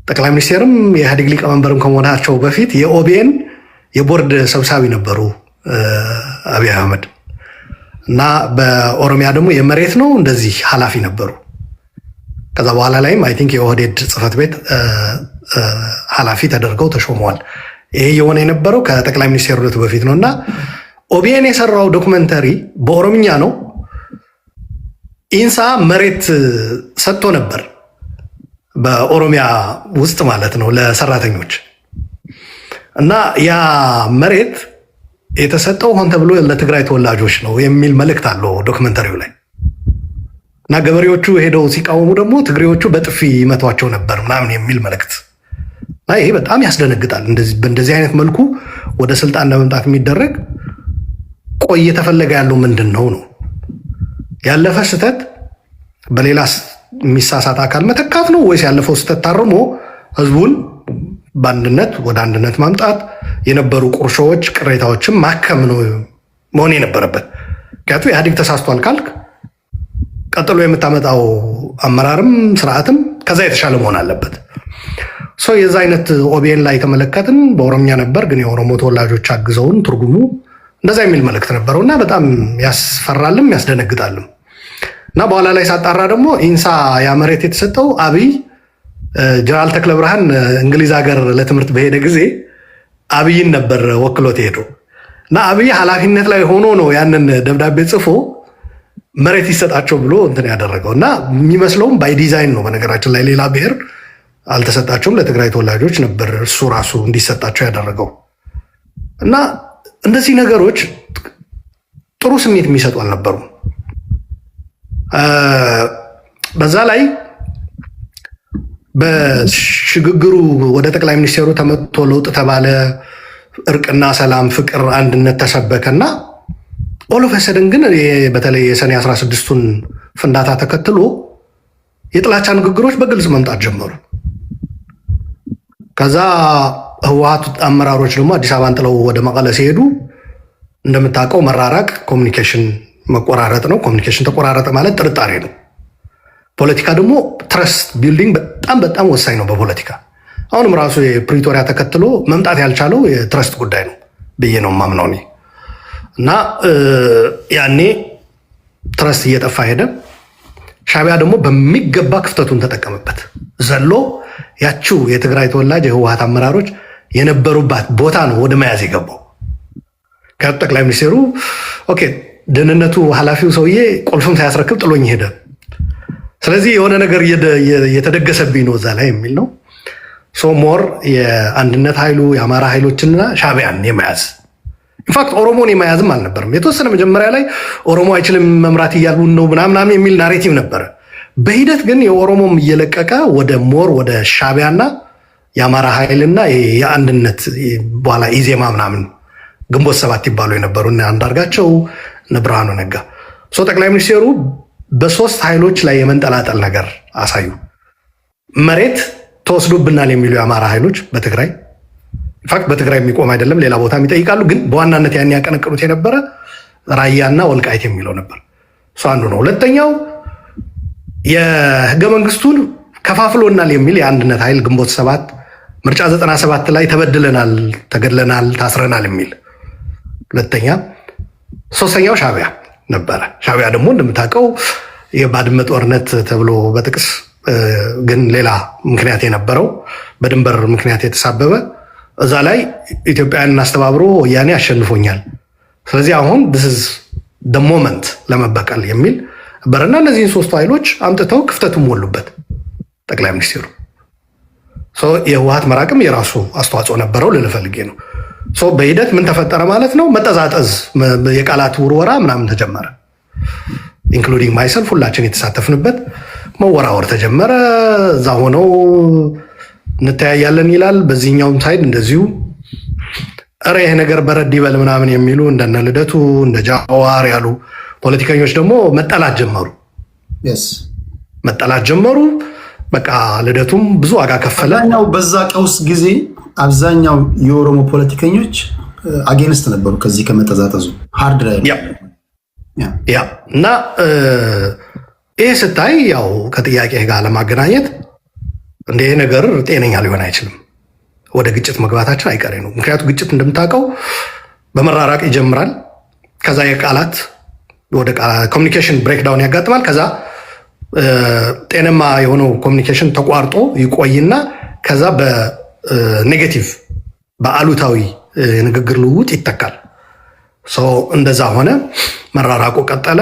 ጠቅላይ ሚኒስትርም የኢህአዴግ ሊቀመንበርም ከመሆናቸው በፊት የኦቢኤን የቦርድ ሰብሳቢ ነበሩ አብይ አህመድ እና በኦሮሚያ ደግሞ የመሬት ነው እንደዚህ ኃላፊ ነበሩ። ከዛ በኋላ ላይም አይ ቲንክ የኦህዴድ ጽህፈት ቤት ኃላፊ ተደርገው ተሾመዋል። ይሄ የሆነ የነበረው ከጠቅላይ ሚኒስትርነቱ በፊት ነው እና ኦቢኤን የሰራው ዶክመንተሪ በኦሮምኛ ነው። ኢንሳ መሬት ሰጥቶ ነበር በኦሮሚያ ውስጥ ማለት ነው ለሰራተኞች እና ያ መሬት የተሰጠው ሆን ተብሎ ለትግራይ ተወላጆች ነው የሚል መልእክት አለው ዶክመንተሪው ላይ እና ገበሬዎቹ ሄደው ሲቃወሙ ደግሞ ትግሬዎቹ በጥፊ ይመቷቸው ነበር ምናምን የሚል መልእክት እና ይሄ በጣም ያስደነግጣል። በእንደዚህ አይነት መልኩ ወደ ስልጣን ለመምጣት የሚደረግ ቆይ እየተፈለገ ያለው ምንድን ነው ነው ያለፈ ስህተት በሌላ የሚሳሳት አካል መተካት ነው ወይስ ያለፈው ስህተት ታርሞ ህዝቡን በአንድነት ወደ አንድነት ማምጣት የነበሩ ቁርሾዎች ቅሬታዎችን ማከም ነው መሆን የነበረበት። ምክንያቱም ኢህአዴግ ተሳስቷል ካልክ ቀጥሎ የምታመጣው አመራርም ስርዓትም ከዛ የተሻለ መሆን አለበት። የዛ አይነት ኦቢኤን ላይ የተመለከትን በኦሮምኛ ነበር፣ ግን የኦሮሞ ተወላጆች አግዘውን ትርጉሙ እንደዛ የሚል መልእክት ነበረው እና በጣም ያስፈራልም ያስደነግጣልም። እና በኋላ ላይ ሳጣራ ደግሞ ኢንሳ ያ መሬት የተሰጠው አብይ ጀነራል ተክለ ብርሃን እንግሊዝ ሀገር ለትምህርት በሄደ ጊዜ አብይን ነበር ወክሎት ሄደው እና አብይ ኃላፊነት ላይ ሆኖ ነው ያንን ደብዳቤ ጽፎ መሬት ይሰጣቸው ብሎ እንትን ያደረገው እና የሚመስለውም ባይ ዲዛይን ነው። በነገራችን ላይ ሌላ ብሔር አልተሰጣቸውም፣ ለትግራይ ተወላጆች ነበር እሱ ራሱ እንዲሰጣቸው ያደረገው እና እንደዚህ ነገሮች ጥሩ ስሜት የሚሰጡ አልነበሩም። በዛ ላይ በሽግግሩ ወደ ጠቅላይ ሚኒስትሩ ተመቶ ለውጥ ተባለ፣ እርቅና ሰላም፣ ፍቅር፣ አንድነት ተሰበከና ኦሎፈሰደን ግን በተለይ የሰኔ 16ቱን ፍንዳታ ተከትሎ የጥላቻ ንግግሮች በግልጽ መምጣት ጀመሩ። ከዛ ህወሓት አመራሮች ደግሞ አዲስ አበባን ጥለው ወደ መቀለ ሲሄዱ እንደምታውቀው መራራቅ ኮሚኒኬሽን መቆራረጥ ነው። ኮሚኒኬሽን ተቆራረጠ ማለት ጥርጣሬ ነው። ፖለቲካ ደግሞ ትረስት ቢልዲንግ በጣም ወሳኝ ነው በፖለቲካ። አሁንም ራሱ የፕሪቶሪያ ተከትሎ መምጣት ያልቻለው የትረስት ጉዳይ ነው ብዬ ነው የማምነው እኔ እና ያኔ ትረስት እየጠፋ ሄደ። ሻዕቢያ ደግሞ በሚገባ ክፍተቱን ተጠቀመበት። ዘሎ ያችው የትግራይ ተወላጅ የህወሓት አመራሮች የነበሩባት ቦታ ነው ወደ መያዝ የገባው። ጠቅላይ ሚኒስትሩ ኦኬ ደህንነቱ ኃላፊው ሰውዬ ቁልፍም ሳያስረክብ ጥሎኝ ሄደ፣ ስለዚህ የሆነ ነገር የተደገሰብኝ ነው እዛ ላይ የሚል ነው። ሞር የአንድነት ኃይሉ የአማራ ኃይሎችንና ሻዕቢያን የመያዝ ኢንፋክት ኦሮሞን የመያዝም አልነበርም። የተወሰነ መጀመሪያ ላይ ኦሮሞ አይችልም መምራት እያሉ ነው ምናምናም የሚል ናሬቲቭ ነበረ። በሂደት ግን የኦሮሞም እየለቀቀ ወደ ሻዕቢያና የአማራ ኃይልና የአንድነት በኋላ ኢዜማ ምናምን ግንቦት ሰባት ይባሉ የነበሩ እነ አንዳርጋቸው እነ ብርሃኑ ነጋ ጠቅላይ ሚኒስትሩ በሶስት ኃይሎች ላይ የመንጠላጠል ነገር አሳዩ። መሬት ተወስዶብናል የሚሉ የአማራ ኃይሎች በትግራይ ኢንፋክት በትግራይ የሚቆም አይደለም ሌላ ቦታ ይጠይቃሉ፣ ግን በዋናነት ያን ያቀነቅኑት የነበረ ራያና ወልቃይት የሚለው ነበር። እሱ አንዱ ነው። ሁለተኛው የህገ መንግስቱን ከፋፍሎናል የሚል የአንድነት ኃይል ግንቦት ሰባት ምርጫ 97 ላይ ተበድለናል፣ ተገድለናል፣ ታስረናል የሚል ሁለተኛ። ሶስተኛው ሻዕቢያ ነበረ። ሻዕቢያ ደግሞ እንደምታውቀው የባድመ ጦርነት ተብሎ በጥቅስ ግን ሌላ ምክንያት የነበረው በድንበር ምክንያት የተሳበበ እዛ ላይ ኢትዮጵያን አስተባብሮ ወያኔ አሸንፎኛል፣ ስለዚህ አሁን this is the moment ለመበቀል የሚል በረና እነዚህን ሶስቱ ኃይሎች አምጥተው ክፍተቱን ሞሉበት ጠቅላይ ሚኒስትሩ። የህወሓት መራቅም የራሱ አስተዋጽኦ ነበረው ልልፈልጌ ነው። በሂደት ምን ተፈጠረ ማለት ነው? መጠዛጠዝ፣ የቃላት ውርወራ ምናምን ተጀመረ። ኢንክሉዲንግ ማይሰልፍ ሁላችን የተሳተፍንበት መወራወር ተጀመረ። እዛ ሆነው እንተያያለን ይላል፣ በዚህኛውም ሳይድ እንደዚሁ ኧረ ይሄ ነገር በረድ ይበል ምናምን የሚሉ እንደነ ልደቱ እንደ ጃዋር ያሉ ፖለቲከኞች ደግሞ መጠላት ጀመሩ። በቃ ልደቱም ብዙ ዋጋ ከፈለ። በዛ ቀውስ ጊዜ አብዛኛው የኦሮሞ ፖለቲከኞች አጌንስት ነበሩ ከዚህ ከመጠዛጠዙ ሃርድ ላይ ያ እና ይህ ስታይ ያው ከጥያቄ ጋር ለማገናኘት እንደ ይሄ ነገር ጤነኛ ሊሆን አይችልም። ወደ ግጭት መግባታችን አይቀሬ ነው። ምክንያቱ ግጭት እንደምታውቀው በመራራቅ ይጀምራል። ከዛ የቃላት ወደ ኮሚኒኬሽን ብሬክዳውን ያጋጥማል። ከዛ ጤነማ የሆነው ኮሚኒኬሽን ተቋርጦ ይቆይና ከዛ በኔጌቲቭ በአሉታዊ የንግግር ልውውጥ ይተካል። እንደዛ ሆነ፣ መራራቁ ቀጠለ።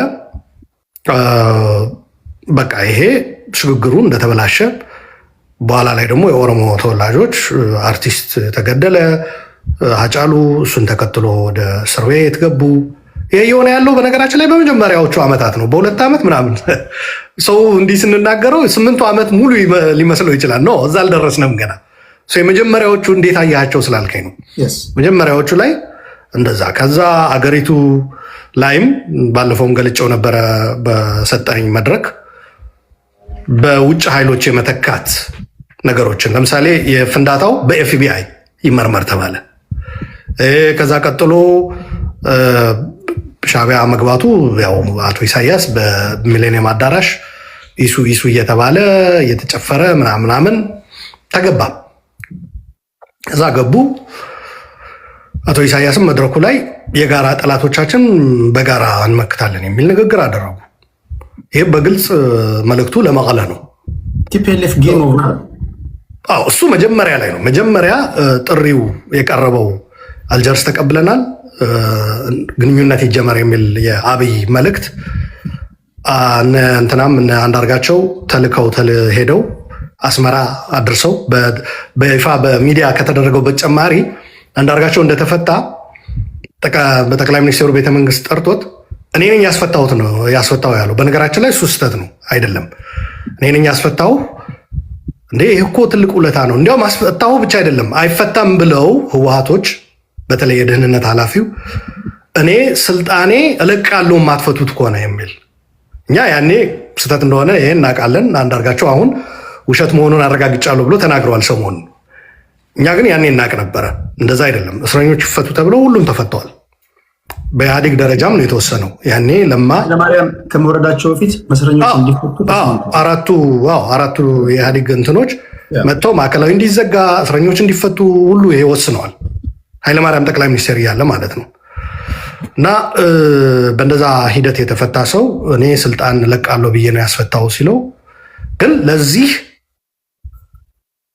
በቃ ይሄ ሽግግሩ እንደተበላሸ በኋላ ላይ ደግሞ የኦሮሞ ተወላጆች አርቲስት ተገደለ፣ ሃጫሉ እሱን ተከትሎ ወደ እስር ቤት ገቡ። ይሄ የሆነ ያለው በነገራችን ላይ በመጀመሪያዎቹ ዓመታት ነው። በ2 ዓመት ምናምን ሰው እንዲህ ስንናገረው 8 ዓመት ሙሉ ሊመስለው ይችላል። ነው እዛ አልደረስንም ገና። የመጀመሪያዎቹ እንዴት አያቸው ስላልከኝ ነው። መጀመሪያዎቹ ላይ እንደዛ። ከዛ አገሪቱ ላይም ባለፈውም ገልጨው ነበረ በሰጠኝ መድረክ በውጭ ኃይሎች የመተካት ነገሮችን፣ ለምሳሌ የፍንዳታው በኤፍቢአይ ይመርመር ተባለ። ከዛ ቀጥሎ ሻዕቢያ መግባቱ ያው አቶ ኢሳያስ በሚሌኒየም አዳራሽ ኢሱ እየተባለ እየተጨፈረ ምናምን ተገባ። ከዛ ገቡ። አቶ ኢሳያስም መድረኩ ላይ የጋራ ጠላቶቻችን በጋራ እንመክታለን የሚል ንግግር አደረጉ። ይሄ በግልጽ መልእክቱ ለመቀለ ነው። ቲፒኤልኤፍ ጌም ኦቨር። እሱ መጀመሪያ ላይ ነው። መጀመሪያ ጥሪው የቀረበው አልጀርስ ተቀብለናል፣ ግንኙነት ይጀመር የሚል የአብይ መልእክት እንትናም አንዳርጋቸው ተልከው ሄደው አስመራ አድርሰው በይፋ በሚዲያ ከተደረገው በተጨማሪ አንዳርጋቸው እንደተፈታ በጠቅላይ ሚኒስትሩ ቤተመንግስት ጠርቶት እኔ ነኝ ያስፈታው ያለው። በነገራችን ላይ እሱ ስህተት ነው አይደለም። እኔ ነኝ ያስፈታው እንዴ! ይህ እኮ ትልቅ ውለታ ነው። እንዲያውም አስፈታው ብቻ አይደለም አይፈታም ብለው ህወሓቶች፣ በተለይ የደህንነት ኃላፊው እኔ ስልጣኔ እለቃለሁ የማትፈቱት ከሆነ የሚል እኛ ያኔ ስህተት እንደሆነ ይሄን እናውቃለን። አንዳርጋቸው አሁን ውሸት መሆኑን አረጋግጫለሁ ብሎ ተናግረዋል ሰሞኑን። እኛ ግን ያኔ እናውቅ ነበረ። እንደዛ አይደለም። እስረኞች ይፈቱ ተብለው ሁሉም ተፈተዋል። በኢህአዴግ ደረጃም ነው የተወሰነው። ያኔ ለማርያም ከመውረዳቸው በፊት መስረኞች እንዲፈቱ አራቱ የኢህአዴግ እንትኖች መጥተው ማዕከላዊ እንዲዘጋ፣ እስረኞች እንዲፈቱ ሁሉ ይሄ ወስነዋል። ኃይለማርያም ጠቅላይ ሚኒስትር እያለ ማለት ነው። እና በእንደዛ ሂደት የተፈታ ሰው እኔ ስልጣን እለቃለሁ ብዬ ነው ያስፈታው ሲለው፣ ግን ለዚህ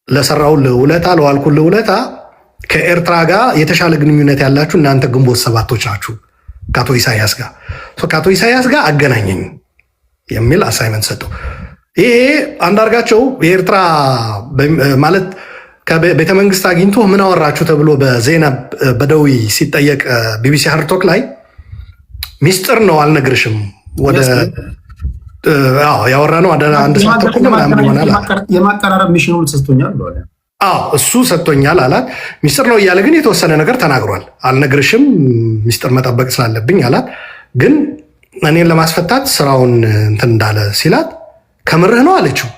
ለሰራው ውለታ ለዋልኩል ውለታ ከኤርትራ ጋር የተሻለ ግንኙነት ያላችሁ እናንተ ግንቦት ሰባቶች ናችሁ ከአቶ ኢሳያስ ጋር አገናኘኝ የሚል አሳይመንት ሰጠው። ይሄ አንዳርጋቸው የኤርትራ ማለት ከቤተመንግስት አግኝቶ ምን አወራችሁ ተብሎ በዜና በደዊ ሲጠየቅ ቢቢሲ ሃርቶክ ላይ ሚስጥር ነው አልነግርሽም ወደ ያወራ ነው አንድ ሰዓት ተኩል ምናምን ይሆናል። የማቀራረብ ሚሽኑን ሰጥቶኛል ብሏል። እሱ ሰጥቶኛል አላት። ሚስጥር ነው እያለ ግን የተወሰነ ነገር ተናግሯል። አልነግርሽም ሚስጥር መጠበቅ ስላለብኝ አላት። ግን እኔን ለማስፈታት ስራውን እንትን እንዳለ ሲላት ከምርህ ነው አለችው።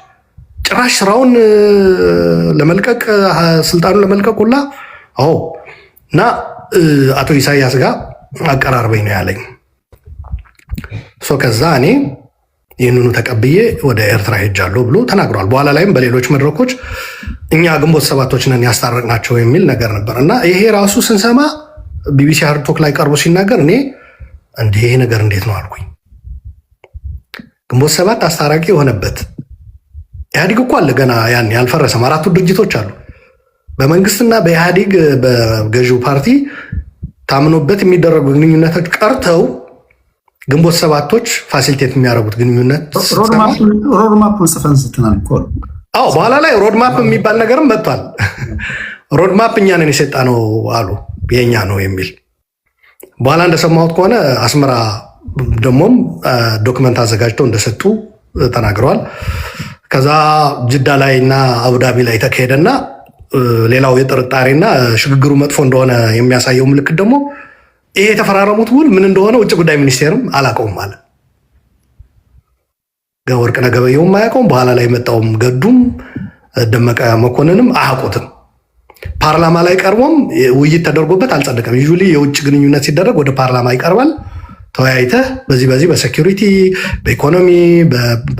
ጭራሽ ስራውን ለመልቀቅ ስልጣኑን ለመልቀቅ ሁላ እና አቶ ኢሳያስ ጋር አቀራርበኝ ነው ያለኝ። ከዛ እኔ ይህንኑ ተቀብዬ ወደ ኤርትራ ሄጃለሁ ብሎ ተናግሯል። በኋላ ላይም በሌሎች መድረኮች እኛ ግንቦት ሰባቶች ነን ያስታረቅናቸው የሚል ነገር ነበር እና ይሄ ራሱ ስንሰማ ቢቢሲ ሃርቶክ ላይ ቀርቦ ሲናገር እኔ ይሄ ነገር እንዴት ነው አልኩኝ። ግንቦት ሰባት አስታራቂ የሆነበት ኢህአዴግ እኮ አለ ገና ያን ያልፈረሰም 4 ድርጅቶች አሉ። በመንግስትና በኢህአዴግ በገዢው ፓርቲ ታምኖበት የሚደረጉ ግንኙነቶች ቀርተው ግንቦት ሰባቶች ፋሲሊቴት የሚያደርጉት ግንኙነት ሮድማፑን ጽፈን ስትናል እኮ አዎ፣ በኋላ ላይ ሮድማፕ የሚባል ነገርም መጥቷል። ሮድማፕ እኛ ነን የሰጠነው አሉ የኛ ነው የሚል። በኋላ እንደሰማሁት ከሆነ አስመራ ደግሞም ዶክመንት አዘጋጅተው እንደሰጡ ተናግረዋል። ከዛ ጅዳ ላይ እና አቡዳቢ ላይ ተካሄደና ሌላው የጥርጣሬና ሽግግሩ መጥፎ እንደሆነ የሚያሳየው ምልክት ደግሞ ይሄ የተፈራረሙት ውል ምን እንደሆነ ውጭ ጉዳይ ሚኒስቴርም አላውቀውም አለ። ወርቅነህ ገበየሁም አያውቀውም። በኋላ ላይ የመጣውም ገዱም ደመቀ መኮንንም አያውቁትም። ፓርላማ ላይ ቀርቦም ውይይት ተደርጎበት አልጸደቀም። ዩዥሊ የውጭ ግንኙነት ሲደረግ ወደ ፓርላማ ይቀርባል። ተወያይተህ በዚህ በሴኪሪቲ፣ በኢኮኖሚ፣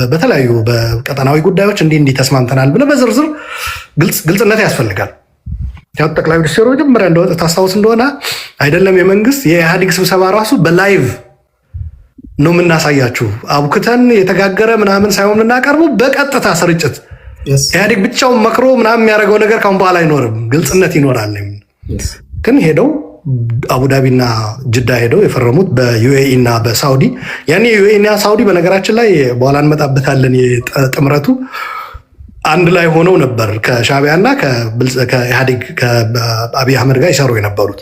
በተለያዩ በቀጠናዊ ጉዳዮች እንዲህ ተስማምተናል ብለህ በዝርዝር ግልጽነት ያስፈልጋል። ያው ጠቅላይ ሚኒስትሩ መጀመሪያ እንደወጣ ታስታውስ እንደሆነ አይደለም የመንግስት የኢህአዴግ ስብሰባ ራሱ በላይቭ ነው የምናሳያችሁ፣ አቡክተን የተጋገረ ምናምን ሳይሆን የምናቀርበው በቀጥታ ስርጭት። ኢህአዴግ ብቻውን መክሮ ምናምን የሚያደርገው ነገር ካሁን በኋላ አይኖርም፣ ግልጽነት ይኖራል። ግን ሄደው አቡዳቢና ጅዳ ሄደው የፈረሙት በዩኤኢ እና በሳውዲ ያኔ ዩኤኢ እና ሳውዲ በነገራችን ላይ በኋላ እንመጣበታለን። ጥምረቱ አንድ ላይ ሆነው ነበር ከሻዕቢያና ከኢህአዴግ ከአብይ አህመድ ጋር ይሰሩ የነበሩት።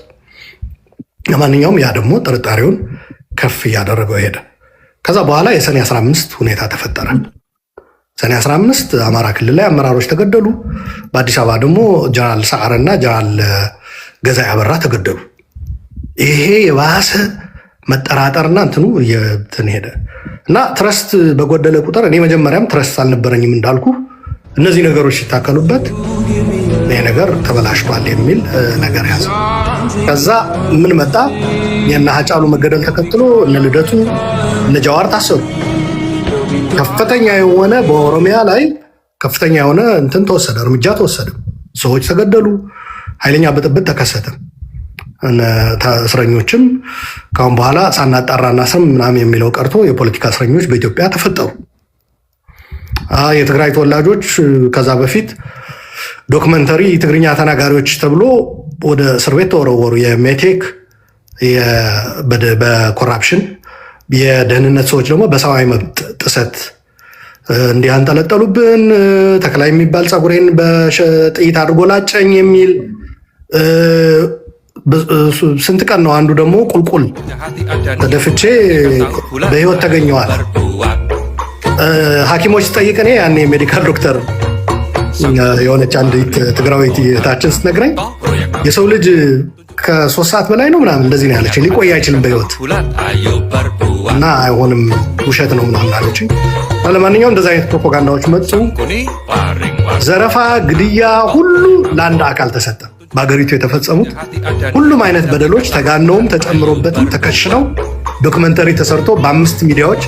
ለማንኛውም ያ ደግሞ ጥርጣሬውን ከፍ እያደረገው ሄደ። ከዛ በኋላ የሰኔ 15 ሁኔታ ተፈጠረ። ሰኔ 15 አማራ ክልል ላይ አመራሮች ተገደሉ። በአዲስ አበባ ደግሞ ጀነራል ሰዓረ እና ጀነራል ገዛኢ አበራ ተገደሉ። ይሄ የባሰ መጠራጠርና እንትኑ እንትን ሄደ እና ትረስት በጎደለ ቁጥር እኔ መጀመሪያም ትረስት አልነበረኝም እንዳልኩ እነዚህ ነገሮች ሲታከሉበት ይሄ ነገር ተበላሽቷል የሚል ነገር ያዘ። ከዛ ምን መጣ? የእነ ሃጫሉ መገደል ተከትሎ እነ ልደቱ እነ ጃዋር ታሰሩ። ከፍተኛ የሆነ በኦሮሚያ ላይ ከፍተኛ የሆነ እንትን ተወሰደ፣ እርምጃ ተወሰደ። ሰዎች ተገደሉ። ኃይለኛ ብጥብጥ ተከሰተ። እስረኞችም ካሁን በኋላ ሳናጣራና ስም ምናምን የሚለው ቀርቶ የፖለቲካ እስረኞች በኢትዮጵያ ተፈጠሩ። የትግራይ ተወላጆች ከዛ በፊት ዶክመንተሪ ትግርኛ ተናጋሪዎች ተብሎ ወደ እስር ቤት ተወረወሩ። የሜቴክ በኮራፕሽን የደህንነት ሰዎች ደግሞ በሰብአዊ መብት ጥሰት እንዲህ አንጠለጠሉብን። ተክላይ የሚባል ፀጉሬን በጥይት አድርጎ ላጨኝ የሚል ስንት ቀን ነው። አንዱ ደግሞ ቁልቁል ተደፍቼ በህይወት ተገኘዋል። ሐኪሞች ስጠይቅ እኔ ያኔ ሜዲካል ዶክተር የሆነች አንዲት ትግራዊት እህታችን ስትነግረኝ የሰው ልጅ ከ3 ሰዓት በላይ ነው ምናምን እንደዚህ ነው ያለች። ሊቆይ አይችልም በህይወት እና አይሆንም ውሸት ነው ምናምን አለች። ለማንኛውም እንደዚህ አይነት ፕሮፓጋንዳዎች መጡ። ዘረፋ፣ ግድያ ሁሉ ለአንድ አካል ተሰጠ። በሀገሪቱ የተፈጸሙት ሁሉም አይነት በደሎች ተጋነውም ተጨምሮበትም ተከሽነው ዶክመንተሪ ተሰርቶ በ5 ሚዲያዎች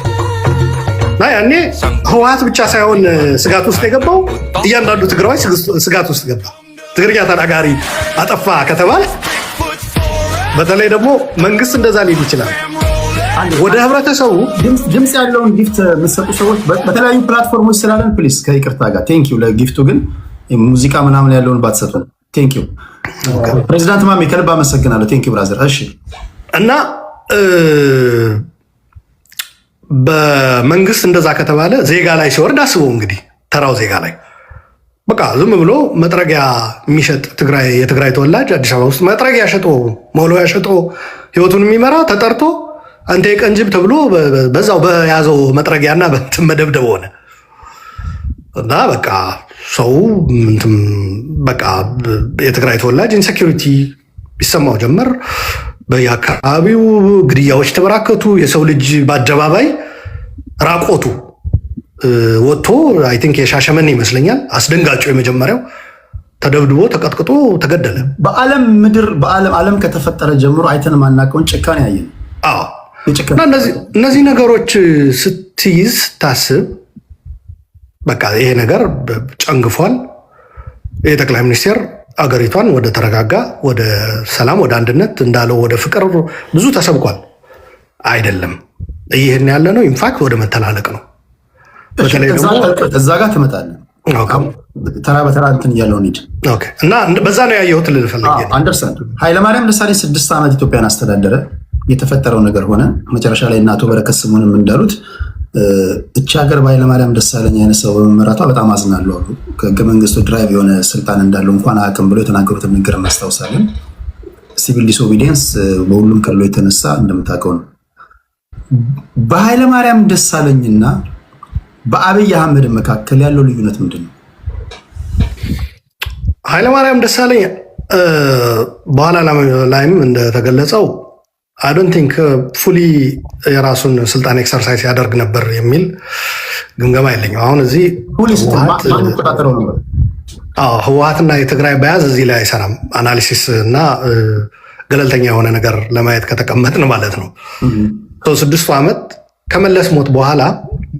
እና ያኔ ህወሓት ብቻ ሳይሆን ስጋት ውስጥ የገባው እያንዳንዱ ትግራዋይ ስጋት ውስጥ ገባ። ትግርኛ ተናጋሪ አጠፋ ከተባለ በተለይ ደግሞ መንግስት እንደዛ ሊል ይችላል። ወደ ህብረተሰቡ ድምፅ ያለውን ጊፍት የምትሰጡ ሰዎች በተለያዩ ፕላትፎርሞች ስላለን ፕሊስ ከይቅርታ ጋር ቴንኪው። ለጊፍቱ ግን ሙዚቃ ምናምን ያለውን ባትሰጡ ቴንኪው። ፕሬዚዳንት ማሜ ከልብ አመሰግናለሁ። ቴንኪው ብራዘር። እሺ እና በመንግስት እንደዛ ከተባለ ዜጋ ላይ ሲወርድ አስበው እንግዲህ ተራው ዜጋ ላይ በቃ ዝም ብሎ መጥረጊያ የሚሸጥ የትግራይ ተወላጅ አዲስ አበባ ውስጥ መጥረጊያ ሸጦ መውለያ ሸጦ ህይወቱን የሚመራ ተጠርቶ አንተ የቀንጅብ ተብሎ በዛው በያዘው መጥረጊያና በእንትን መደብደብ ሆነ እና በቃ ሰው በቃ የትግራይ ተወላጅ ኢንሴኪሪቲ ይሰማው ጀመር። በየአካባቢው ግድያዎች ተበራከቱ። የሰው ልጅ በአደባባይ ራቆቱ ወጥቶ አይ ቲንክ የሻሸመኔ ይመስለኛል አስደንጋጩ የመጀመሪያው ተደብድቦ ተቀጥቅጦ ተገደለ። በዓለም ምድር ዓለም ከተፈጠረ ጀምሮ አይተን ማናውቀውን ጭካኔ ያየን። እና እነዚህ ነገሮች ስትይዝ ስታስብ በቃ ይሄ ነገር ጨንግፏል። የጠቅላይ ሚኒስቴር አገሪቷን ወደ ተረጋጋ፣ ወደ ሰላም፣ ወደ አንድነት እንዳለው ወደ ፍቅር ብዙ ተሰብኳል። አይደለም ይህን ያለ ነው። ኢንፋክት ወደ መተላለቅ ነው። በተለይ ደግሞ እዛ ጋር ትመጣለህ። ተራ በተራ እንትን እያለው ሂድ እና በዛ ነው ያየሁት ልል ፈልጌ አንደርስታንድ። ኃይለማርያም ደሳለኝ 6 ዓመት ኢትዮጵያን አስተዳደረ። የተፈጠረው ነገር ሆነ። መጨረሻ ላይ እና አቶ በረከት ስምኦንም እንዳሉት እቺ ሀገር በኃይለማርያም ደሳለኝ አይነት ሰው በመመራቷ በጣም አዝናለሁ አሉ። ከህገ መንግስቱ ድራይቭ የሆነ ስልጣን እንዳለው እንኳን አያውቅም ብሎ የተናገሩትን ንግግር እናስታውሳለን። ሲቪል ዲስኦቢዲየንስ በሁሉም ክልሎ የተነሳ እንደምታውቀው ነው። በኃይለማርያም ደሳለኝና በአብይ አህመድ መካከል ያለው ልዩነት ምንድን ነው? ኃይለማርያም ደሳለኝ በኋላ ላይም እንደተገለጸው አይ ዶንት ቲንክ ፉሊ የራሱን ስልጣን ኤክሰርሳይዝ ያደርግ ነበር የሚል ግምገማ የለኝም። አሁን እዚህ ህወሓትና የትግራይ በያዝ እዚህ ላይ አይሰራም። አናሊሲስ እና ገለልተኛ የሆነ ነገር ለማየት ከተቀመጥን ማለት ነው። 6 ዓመት ከመለስ ሞት በኋላ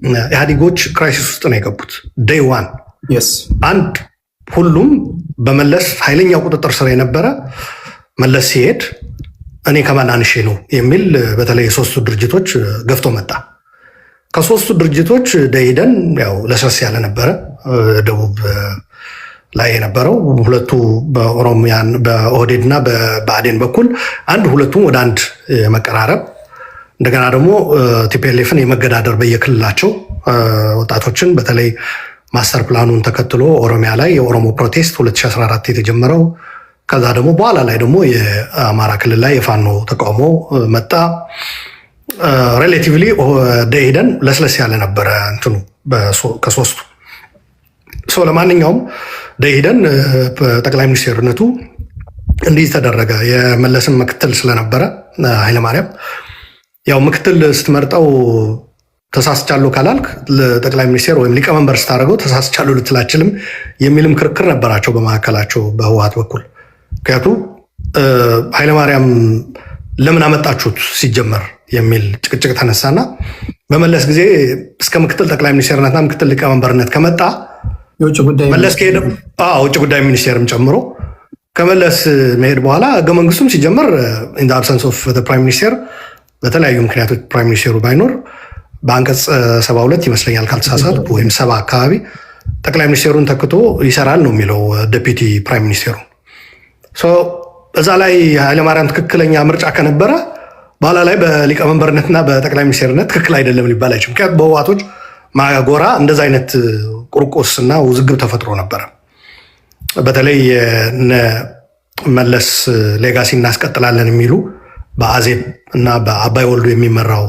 ኢህአዴጎች ክራይሲስ ውስጥ ነው የገቡት። ዴይ ዋን አንድ ሁሉም በመለስ ኃይለኛ ቁጥጥር ስር የነበረ መለስ ሲሄድ እኔ ከማን አንሼ ነው የሚል በተለይ 3ቱ ድርጅቶች ገፍቶ መጣ። ከ3ቱ ድርጅቶች ደኢህዴን ያው ለስለስ ያለ ነበረ፣ ደቡብ ላይ የነበረው 2ቱ በኦሮሚያን በኦህዴድ እና በብአዴን በኩል ሁለቱም ወደ አንድ የመቀራረብ እንደገና ደግሞ ቲፒኤልኤፍን የመገዳደር በየክልላቸው ወጣቶችን በተለይ ማስተር ፕላኑን ተከትሎ ኦሮሚያ ላይ የኦሮሞ ፕሮቴስት 2014 የተጀመረው ከዛ ደግሞ በኋላ ላይ ደግሞ የአማራ ክልል ላይ የፋኖ ተቃውሞ መጣ። ሬሌቲቭሊ ደኢህዴን ለስለስ ያለ ነበረ እንትኑ ከ3ቱ። ለማንኛውም ደኢህዴን በጠቅላይ ሚኒስትርነቱ እንዲህ ተደረገ። የመለስን ምክትል ስለነበረ ኃይለማርያም ያው ምክትል ስትመርጠው ተሳስቻለሁ ካላልክ ለጠቅላይ ሚኒስትር ወይም ሊቀመንበር ስታደርገው ተሳስቻለሁ ልትል አትችልም የሚልም ክርክር ነበራቸው በመካከላቸው በህወሓት በኩል። ምክንያቱም ኃይለማርያም ለምን አመጣችሁት ሲጀመር የሚል ጭቅጭቅ ተነሳና በመለስ ጊዜ እስከ ምክትል ጠቅላይ ሚኒስትርነትና ምክትል ሊቀመንበርነት ከመጣ መለስ ከሄደ ውጭ ጉዳይ ሚኒስቴርም ጨምሮ ከመለስ መሄድ በኋላ ህገ መንግስቱም ሲጀመር ኢን ዘ አብሰንስ ኦፍ ዘ ፕራይም ሚኒስቴር በተለያዩ ምክንያቶች ፕራይም ሚኒስቴሩ ባይኖር በአንቀጽ 72 ይመስለኛል ካልተሳሳትኩ ወይም 70 አካባቢ ጠቅላይ ሚኒስቴሩን ተክቶ ይሰራል ነው የሚለው ዴፒቲ ፕራይም ሚኒስቴሩ። እዛ ላይ ኃይለማርያም ትክክለኛ ምርጫ ከነበረ በኋላ ላይ በሊቀመንበርነትና በጠቅላይ ሚኒስቴርነት ትክክል አይደለም ሊባል አይችልም። ምክንያቱም በህወሓቶች ማጎራ እንደዛ አይነት ቁርቁስ እና ውዝግብ ተፈጥሮ ነበረ። በተለይ መለስ ሌጋሲ እናስቀጥላለን የሚሉ በአዜብ እና በአባይ ወልዱ የሚመራው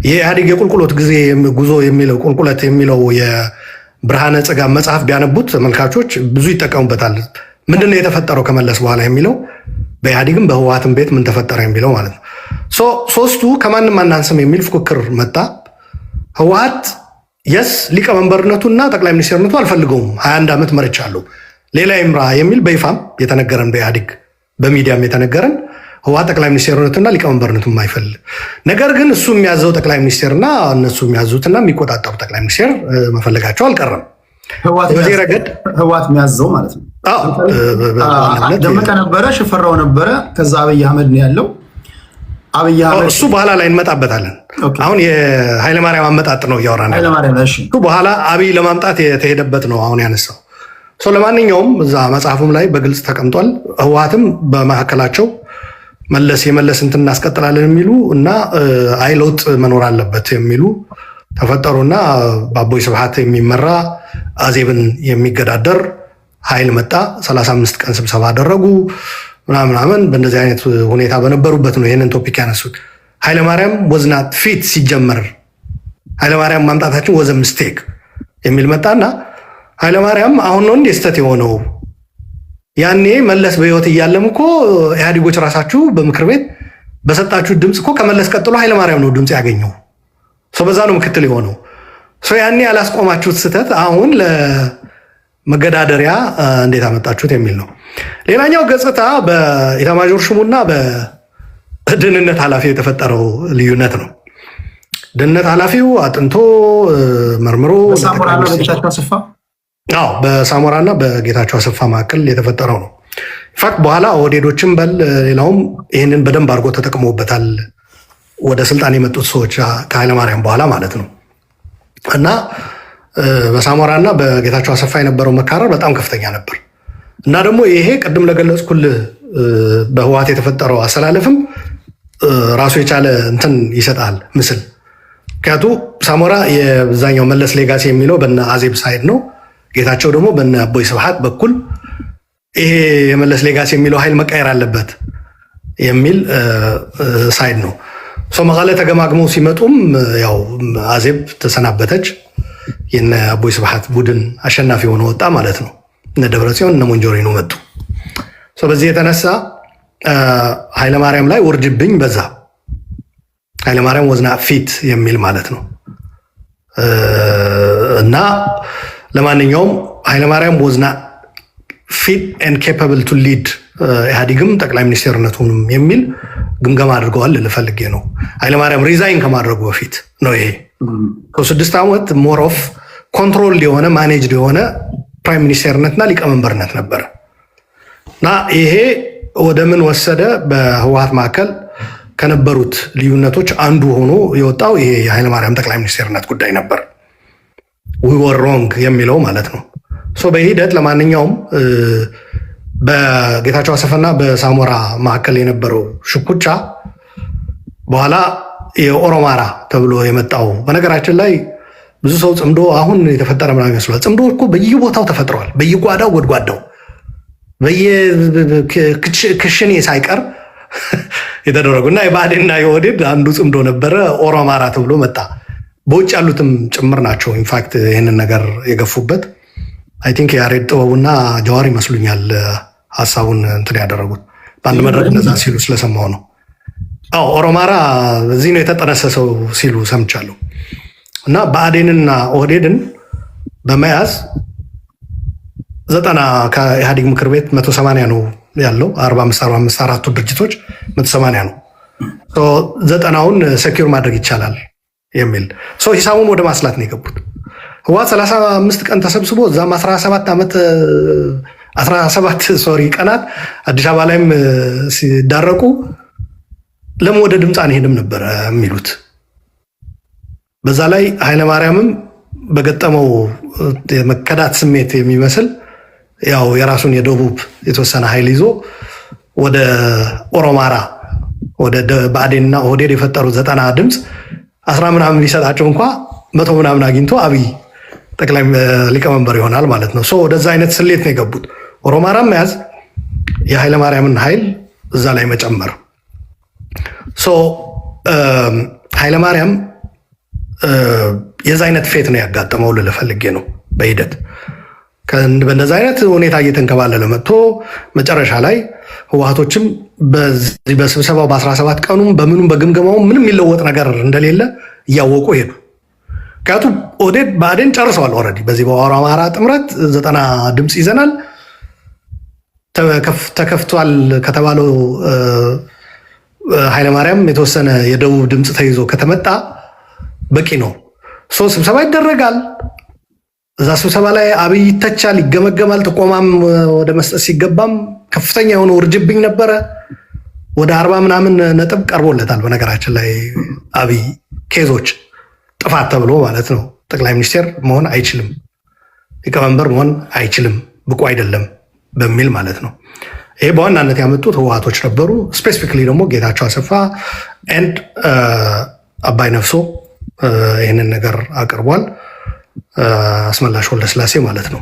የኢህአዴግ የቁልቁሎት ጊዜ ጉዞ የሚለው ቁልቁለት የሚለው የብርሃነ ጽጋብ መጽሐፍ ቢያነቡት ተመልካቾች ብዙ ይጠቀሙበታል። ምንድነው የተፈጠረው ከመለስ በኋላ የሚለው በኢህአዴግም በህወሓትም ቤት ምን ተፈጠረ የሚለው ማለት ነው። 3ቱ ከማንም አናንስም የሚል ፉክክር መጣ። ህወሓት የስ ሊቀመንበርነቱና ጠቅላይ ሚኒስትርነቱ አልፈልገውም 21 ዓመት መርቻለሁ ሌላ ይምራ የሚል በይፋም የተነገረን በኢህአዴግ በሚዲያም የተነገረን ህወሓት ጠቅላይ ሚኒስትርነቱና ሊቀመንበርነቱ የማይፈልግ ነገር ግን እሱ የሚያዘው ጠቅላይ ሚኒስትርና እነሱ የሚያዙትና የሚቆጣጠሩ ጠቅላይ ሚኒስትር መፈለጋቸው አልቀረም። በዚህ ረገድ ህወሓት የሚያዘው ማለት ነው። ደመቀ ነበረ፣ ሽፈራው ነበረ፣ ከዛ አብይ አህመድ ነው ያለው። አብይ አህመድ እሱ በኋላ ላይ እንመጣበታለን። አሁን የኃይለማርያም አመጣጥ ነው እያወራን ያለው። በኋላ አብይ ለማምጣት የተሄደበት ነው አሁን ያነሳው። ለማንኛውም እዛ መጽሐፉም ላይ በግልጽ ተቀምጧል። ህወሓትም በመካከላቸው የመለስ እንትን እናስቀጥላለን የሚሉ እና አይ ለውጥ መኖር አለበት የሚሉ ተፈጠሩና በአቦይ ስብሃት የሚመራ አዜብን የሚገዳደር ኃይል መጣ። 35 ቀን ስብሰባ አደረጉ ምናምን። በእንደዚህ አይነት ሁኔታ በነበሩበት ነው ይህንን ቶፒክ ያነሱት። ኃይለማርያም ወዝናት ፊት ሲጀመር ኃይለማርያም ማምጣታችን ወዘ ምስቴክ የሚል መጣና ኃይለማርያም አሁን ነው እንደ ስተት የሆነው ያኔ መለስ በህይወት እያለም እኮ ኢህአዴጎች ራሳችሁ በምክር ቤት በሰጣችሁ ድምፅ እኮ ከመለስ ቀጥሎ ኃይለማርያም ነው ድምፅ ያገኘው። በዛ ነው ምክትል የሆነው። ያኔ ያላስቆማችሁት ስተት አሁን ለመገዳደሪያ እንዴት አመጣችሁት የሚል ነው። ሌላኛው ገጽታ በኢታማዦር ሹሙና በደህንነት ኃላፊው የተፈጠረው ልዩነት ነው። ደህንነት ኃላፊው አጥንቶ መርምሮ በሳሞራና በጌታቸው አሰፋ መካከል የተፈጠረው ነው። ኢንፋክት በኋላ ኦህዴዶችም ሌላውም ይህንን በደንብ አድርጎ ተጠቅሞበታል። ወደ ስልጣን የመጡት ሰዎች ከኃይለማርያም በኋላ ማለት ነው። እና በሳሞራና በጌታቸው አሰፋ የነበረው መካረር በጣም ከፍተኛ ነበር እና ደግሞ ይሄ ቅድም ለገለጽኩልህ በህወሓት የተፈጠረው አሰላለፍም ራሱ የቻለ እንትን ይሰጣል ምስል። ምክንያቱ ሳሞራ የዛኛው መለስ ሌጋሲ የሚለው በነ አዜብ ሳይድ ነው። ጌታቸው ደግሞ በነ አቦይ ስብሐት በኩል ይሄ የመለስ ሌጋሲ የሚለው ኃይል መቀየር አለበት የሚል ሳይድ ነው። መቀለ ተገማግመው ሲመጡም ያው አዜብ ተሰናበተች። የነ አቦይ ስብሐት ቡድን አሸናፊ ሆኖ ወጣ ማለት ነው። እነ ደብረጽዮን እነ ሞንጆሪኖ መጡ። በዚህ የተነሳ ኃይለማርያም ላይ ውርጅብኝ በዛ። ኃይለማርያም ወዝና ፊት የሚል ማለት ነው እና ለማንኛውም ኃይለማርያም ወዝና ፊት ኤንድ ኬፓብል ቱ ሊድ ኢህአዲግም ጠቅላይ ሚኒስትርነቱንም የሚል ግምገማ አድርገዋል ልፈልጌ ነው። ኃይለማርያም ሪዛይን ከማድረጉ በፊት ነው ይሄ 6 ዓመት ሞር ኦፍ ኮንትሮል የሆነ ማኔጅድ የሆነ ፕራይም ሚኒስትርነትና ሊቀመንበርነት ነበረ እና ይሄ ወደ ምን ወሰደ? በህወሓት መካከል ከነበሩት ልዩነቶች አንዱ ሆኖ የወጣው ይሄ የኃይለማርያም ጠቅላይ ሚኒስትርነት ጉዳይ ነበር። ዊ ወር ሮንግ የሚለው ማለት ነው። በሂደት ለማንኛውም በጌታቸው አሰፋና በሳሞራ መካከል የነበረው ሽኩቻ በኋላ የኦሮማራ ተብሎ የመጣው በነገራችን ላይ ብዙ ሰው ጽምዶ አሁን የተፈጠረ ምናምን ይመስላል። ጽምዶ እኮ በየቦታው ተፈጥሯል። በየጓዳው ጎድጓዳው በየክሽኔ ሳይቀር የተደረጉ እና የብአዴንና የኦህዴድ አንዱ ጽምዶ ነበረ። ኦሮማራ ተብሎ መጣ። በውጭ ያሉትም ጭምር ናቸው ኢንፋክት ይህንን ነገር የገፉበት። አይ ቲንክ ያሬድ ጥበቡና ጀዋር ይመስሉኛል ሀሳቡን እንትን ያደረጉት በአንድ መድረክ እንደዛ ሲሉ ስለሰማው ነው። አዎ ኦሮማራ እዚህ ነው የተጠነሰሰው ሲሉ ሰምቻለሁ። እና ብአዴንና ኦህዴድን በመያዝ 90 ከኢህአዴግ ምክር ቤት 180 ነው ያለው 45 አራቱ ድርጅቶች 180 ነው። 90ውን ሴኪዩር ማድረግ ይቻላል የሚል ሂሳቡን ወደ ማስላት ነው የገቡት። ህወሓት 35 ቀን ተሰብስቦ እዛም 17 ቀናት አዲስ አበባ ላይም ሲዳረቁ ለምን ወደ ድምፅ አንሄድም ነበረ የሚሉት። በዛ ላይ ኃይለማርያምም በገጠመው የመከዳት ስሜት የሚመስል ያው የራሱን የደቡብ የተወሰነ ኃይል ይዞ ወደ ኦሮማራ ወደ ብአዴንና ኦህዴድ የፈጠሩት 90 ድምፅ 10 ምናምን ቢሰጣቸው እንኳ 100 ምናምን አግኝቶ አብይ ጠቅላይ ሊቀመንበር ይሆናል ማለት ነው። ወደዛ አይነት ስሌት ነው የገቡት። ኦሮማራም መያዝ የኃይለማርያምን ኃይል እዛ ላይ መጨመር። ኃይለማርያም የዛ አይነት ፌት ነው ያጋጠመው ልልህ ፈልጌ ነው። በሂደት በእንደዛ አይነት ሁኔታ እየተንከባለለ መጥቶ መጨረሻ ላይ ህወሓቶችም በዚህ በስብሰባው በ17 ቀኑም በምኑም በግምገማውም ምንም የሚለወጥ ነገር እንደሌለ እያወቁ ሄዱ። ምክንያቱም ኦህዴድ ብአዴን ጨርሰዋል ኦልሬዲ። በዚህ በኦሮማራ ጥምረት 90 ድምፅ ይዘናል ተከፍቷል ከተባለው ኃይለማርያም የተወሰነ የደቡብ ድምፅ ተይዞ ከተመጣ በቂ ነው። ስብሰባ ይደረጋል። እዛ ስብሰባ ላይ አብይ ይተቻል፣ ይገመገማል። ጥቆማም ወደ መስጠት ሲገባም ከፍተኛ የሆነ ውርጅብኝ ነበረ። ወደ 40 ምናምን ነጥብ ቀርቦለታል። በነገራችን ላይ አብይ ኬዞች ጥፋት ተብሎ ማለት ነው። ጠቅላይ ሚኒስቴር መሆን አይችልም፣ ሊቀመንበር መሆን አይችልም፣ ብቁ አይደለም በሚል ማለት ነው። ይሄ በዋናነት ያመጡት ህወሓቶች ነበሩ። ስፔሲፊክሊ ደግሞ ጌታቸው አሰፋ ኤንድ አባይ ነፍሶ ይህንን ነገር አቅርቧል። አስመላሽ ወልደስላሴ ማለት ነው።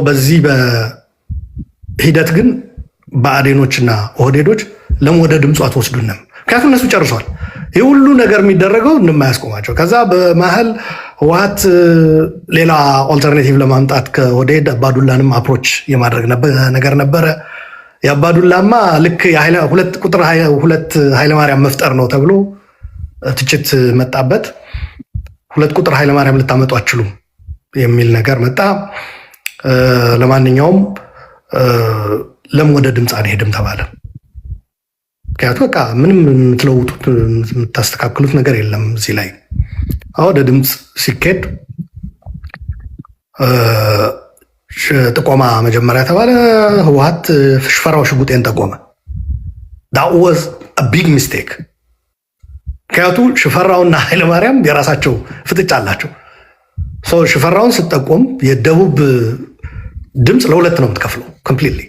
በዚህ በሂደት ግን ብአዴኖችና ኦህዴዶች ለምን ወደ ድምፁ አትወስዱንም? ምክንያቱም እነሱ ጨርሷል። ይህ ሁሉ ነገር የሚደረገው እንደማያስቆማቸው ከዛ በመሀል ህወሓት ሌላ ኦልተርኔቲቭ ለማምጣት ከኦህዴድ አባዱላንም አፕሮች የማድረግ ነገር ነበረ። የአባዱላማ ልክ ቁጥር 2 ኃይለማርያም መፍጠር ነው ተብሎ ትችት መጣበት። 2 ቁጥር ኃይለማርያም ልታመጡ አትችሉም የሚል ነገር መጣ። ለማንኛውም ለምን ወደ ድምፅ አንሄድም ተባለ። ምክንያቱ በቃ ምንም የምትለውጡት የምታስተካክሉት ነገር የለም እዚህ ላይ። ወደ ድምፅ ሲኬድ ጥቆማ መጀመሪያ ተባለ። ህወሓት ሽፈራው ሽጉጤን ጠቆመ። that was a big mistake። ምክንያቱ ሽፈራውና ኃይለማርያም የራሳቸው ፍጥጫ አላቸው። ሽፈራውን ስትጠቆም የደቡብ ድምፅ ለሁለት ነው የምትከፍለው። ኮምፕሊትሊ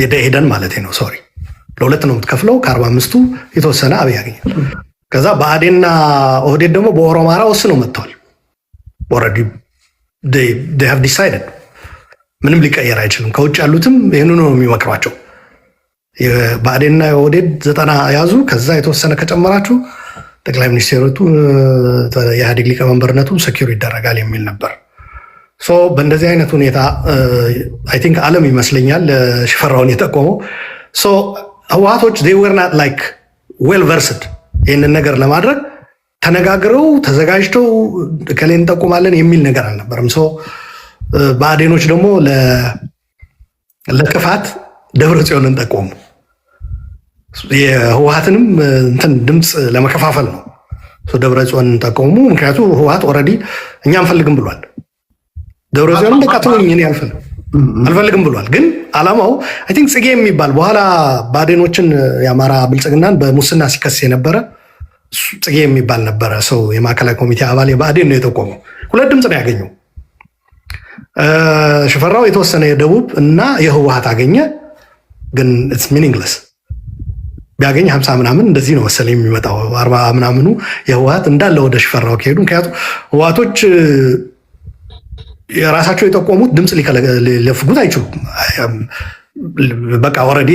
የደኢህዴን ማለት ነው። ሶሪ ለሁለት ነው የምትከፍለው። ከ45ቱ የተወሰነ አብይ ያገኛል። ከዛ ብአዴንና ኦህዴድ ደግሞ በኦሮማራ ወስነው መጥተዋል። ኦልሬዲ they have decided ምንም ሊቀየር አይችልም። ከውጭ ያሉትም ይህንኑ ነው የሚመክሯቸው። የብአዴንና የኦህዴድ 90 ያዙ፣ ከዛ የተወሰነ ከጨመራችሁ ጠቅላይ ሚኒስቴሩቱ የኢህአዴግ ሊቀመንበርነቱ ሰኪዩር ይደረጋል የሚል ነበር። በእንደዚህ አይነት ሁኔታ አይ ቲንክ ዓለም ይመስለኛል ሽፈራውን የጠቆመው። ህወሓቶች they were not like well versed ይህንን ነገር ለማድረግ ተነጋግረው ተዘጋጅተው ከሌን እንጠቁማለን የሚል ነገር አልነበረም። ብአዴኖች ደግሞ ለክፋት ደብረ ጽዮንን ጠቆሙ። የህወሓትንም እንትን ድምፅ ለመከፋፈል ነው ደብረ ጽዮንን ጠቆሙ። ምክንያቱም ህወሓት ኦልሬዲ እኛ አንፈልግም ብሏል። ደብረ ጽዮንን በቃተውኝ እኔ አልፈልግም ብሏል። ግን አላማው አይ ቲንክ ጽጌ የሚባል በኋላ ብአዴኖችን የአማራ ብልጽግናን በሙስና ሲከስ የነበረ ጽጌ የሚባል ነበረ ሰው የማዕከላዊ ኮሚቴ አባል የብአዴን ነው የጠቆመው። 2 ድምፅ ነው ያገኘው። ሽፈራው የተወሰነ የደቡብ እና የህወሓት አገኘ። ግን ኢትስ ሚኒንግለስ ቢያገኝ 50 ምናምን እንደዚህ ነው መሰለኝ የሚመጣው። 40 ምናምኑ የህወሓት እንዳለ ወደ ሽፈራው ከሄዱ ምክንያቱም ህወሓቶች የራሳቸው የጠቆሙት ድምፅ ሊለፍጉት አይችሉም። በቃ ኦልሬዲ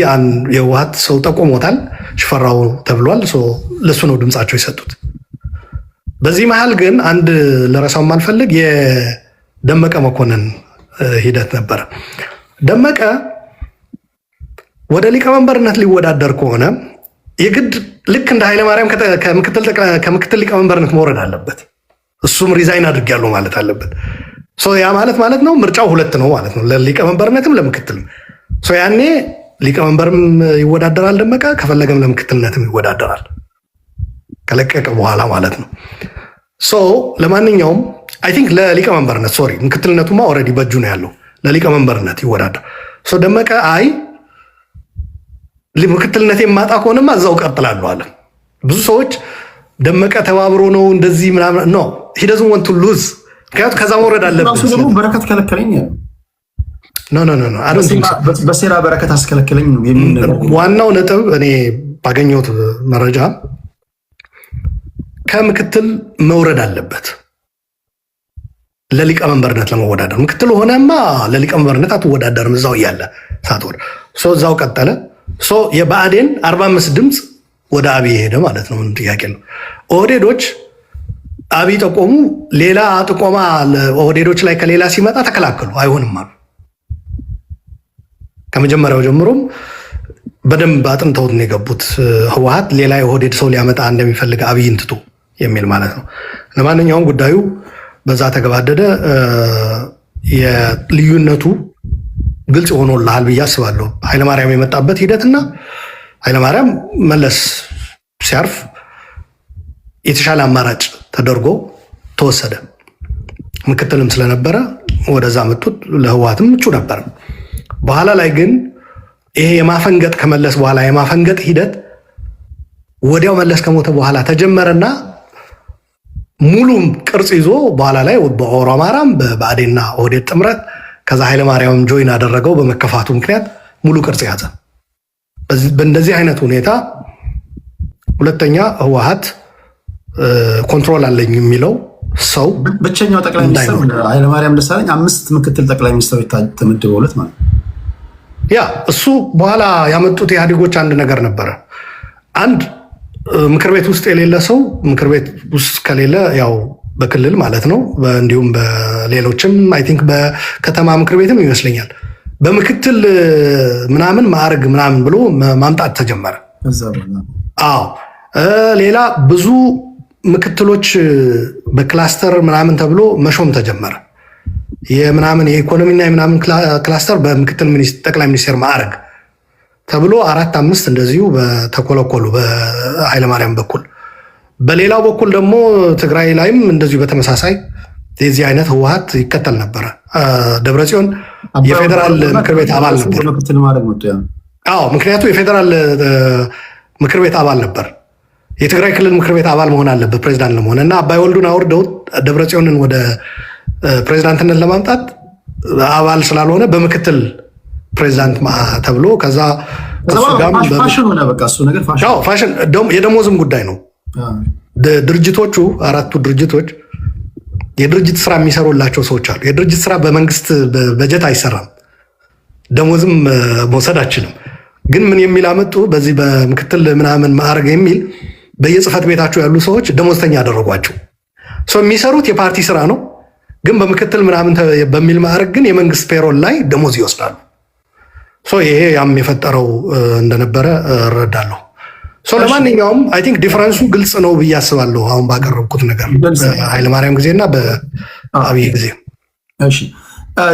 የህወሓት ሰው ጠቆሞታል፣ ሽፈራው ተብሏል። ለሱ ነው ድምፃቸው የሰጡት። በዚህ መሀል ግን አንድ ለረሳው ማልፈልግ የደመቀ መኮንን ሂደት ነበረ። ደመቀ ወደ ሊቀመንበርነት ሊወዳደር ከሆነ የግድ ልክ እንደ ኃይለማርያም ከምክትል ሊቀመንበርነት መውረድ አለበት። እሱም ሪዛይን አድርጌያለሁ ማለት አለበት። ያ ማለት ነው ምርጫው 2 ነው ማለት ነው፣ ለሊቀመንበርነትም ለምክትልም። ያኔ ሊቀመንበርም ይወዳደራል ደመቀ፣ ከፈለገም ለምክትልነትም ይወዳደራል ከለቀቀ በኋላ ማለት ነው። ለማንኛውም አይ ቲንክ ለሊቀመንበርነት ምክትልነቱማ ኦልሬዲ በእጁ ነው ያለው፣ ለሊቀመንበርነት ይወዳደር። ደመቀ አይ ምክትልነት የማጣ ከሆነማ እዛው ቀጥላለሁ አለ። ብዙ ሰዎች ደመቀ ተባብሮ ነው እንደዚህ ምናምን ነው he doesn't want to lose ምክንያቱም ከዛ መውረድ አለበት። ደግሞ በረከት ከለከለኝ በሴራ በረከት አስከለከለኝ ነው የሚል ነገር። ዋናው ነጥብ እኔ ባገኘሁት መረጃ ከምክትል መውረድ አለበት ለሊቀመንበርነት ለመወዳደር። ምክትል ሆነማ ለሊቀመንበርነት አትወዳደርም እዛው እያለ ሳትወርድ። እዛው ቀጠለ። የብአዴን 45 ድምፅ ወደ አብይ ሄደ ማለት ነው። ምን ጥያቄ ነው? ኦህዴዶች አብይ ጠቆሙ። ሌላ ጥቆማ ኦህዴዶች ላይ ከሌላ ሲመጣ ተከላከሉ። አይሆንም አሉ። ከመጀመሪያው ጀምሮም በደንብ አጥንተውት ነው የገቡት። ህወሓት ሌላ የኦህዴድ ሰው ሊያመጣ እንደሚፈልግ አብይን ትቶ የሚል ማለት ነው። ለማንኛውም ጉዳዩ በዛ ተገባደደ። የልዩነቱ ግልጽ ሆኖልሃል ብዬ አስባለሁ። ኃይለማርያም የመጣበት ሂደትና ኃይለማርያም መለስ ሲያርፍ የተሻለ አማራጭ ተደርጎ ተወሰደ። ምክትልም ስለነበረ ወደዛ መጡት። ለህወሓትም ምቹ ነበር። በኋላ ላይ ግን ይሄ የማፈንገጥ ከመለስ በኋላ የማፈንገጥ ሂደት ወዲያው መለስ ከሞተ በኋላ ተጀመረና ሙሉ ቅርጽ ይዞ በኋላ ላይ በኦሮማራም በብአዴንና ኦህዴድ ጥምረት ከዛ ኃይለማርያም ጆይን አደረገው። በመከፋቱ ምክንያት ሙሉ ቅርጽ ያዘ። በእንደዚህ አይነት ሁኔታ ሁለተኛ ህወሓት ኮንትሮል አለኝ የሚለው ሰው ብቸኛው ጠቅላይ ሚኒስትር ኃይለማርያም ደሳለኝ 5 ምክትል ጠቅላይ ሚኒስትሮች ተመድበውለት ማለት ያ እሱ በኋላ ያመጡት ኢህአዴጎች አንድ ነገር ነበረ። አንድ ምክር ቤት ውስጥ የሌለ ሰው ምክር ቤት ውስጥ ከሌለ ያው በክልል ማለት ነው። እንዲሁም በሌሎችም አይ ቲንክ በከተማ ምክር ቤትም ይመስለኛል በምክትል ምናምን ማዕረግ ምናምን ብሎ ማምጣት ተጀመረ። አዎ ሌላ ብዙ ምክትሎች በክላስተር ምናምን ተብሎ መሾም ተጀመረ። የምናምን የኢኮኖሚና የምናምን ክላስተር በምክትል ጠቅላይ ሚኒስቴር ማዕረግ ተብሎ 4-5 እንደዚሁ በተኮለኮሉ በኃይለማርያም በኩል። በሌላው በኩል ደግሞ ትግራይ ላይም እንደዚሁ በተመሳሳይ የዚህ አይነት ህወሓት ይከተል ነበረ። ደብረጽዮን የፌዴራል ምክር ቤት አባል ነበር። አዎ ምክንያቱ የፌዴራል ምክር ቤት አባል ነበር። የትግራይ ክልል ምክር ቤት አባል መሆን አለበት ፕሬዚዳንት ለመሆን እና አባይ ወልዱን አውርደው ደብረጽዮንን ወደ ፕሬዚዳንትነት ለማምጣት አባል ስላልሆነ በምክትል ፕሬዚዳንት ተብሎ ከዛ ፋሽን ሆነ። በቃ እሱ ነገር ፋሽን የደሞዝም ጉዳይ ነው። ድርጅቶቹ 4ቱ ድርጅቶች የድርጅት ስራ የሚሰሩላቸው ሰዎች አሉ። የድርጅት ስራ በመንግስት በጀት አይሰራም። ደሞዝም መውሰድ አችልም። ግን ምን የሚል አመጡ? በዚህ በምክትል ምናምን ማዕረግ የሚል በየጽህፈት ቤታቸው ያሉ ሰዎች ደሞዝተኛ ያደረጓቸው። የሚሰሩት የፓርቲ ስራ ነው፣ ግን በምክትል ምናምን በሚል ማዕረግ ግን የመንግስት ፔሮል ላይ ደሞዝ ይወስዳሉ። ይሄ ያም የፈጠረው እንደነበረ እረዳለሁ። ለማንኛውም አይ ቲንክ ዲፈረንሱ ግልጽ ነው ብዬ አስባለሁ። አሁን ባቀረብኩት ነገር በኃይለማርያም ጊዜና በአብይ ጊዜ።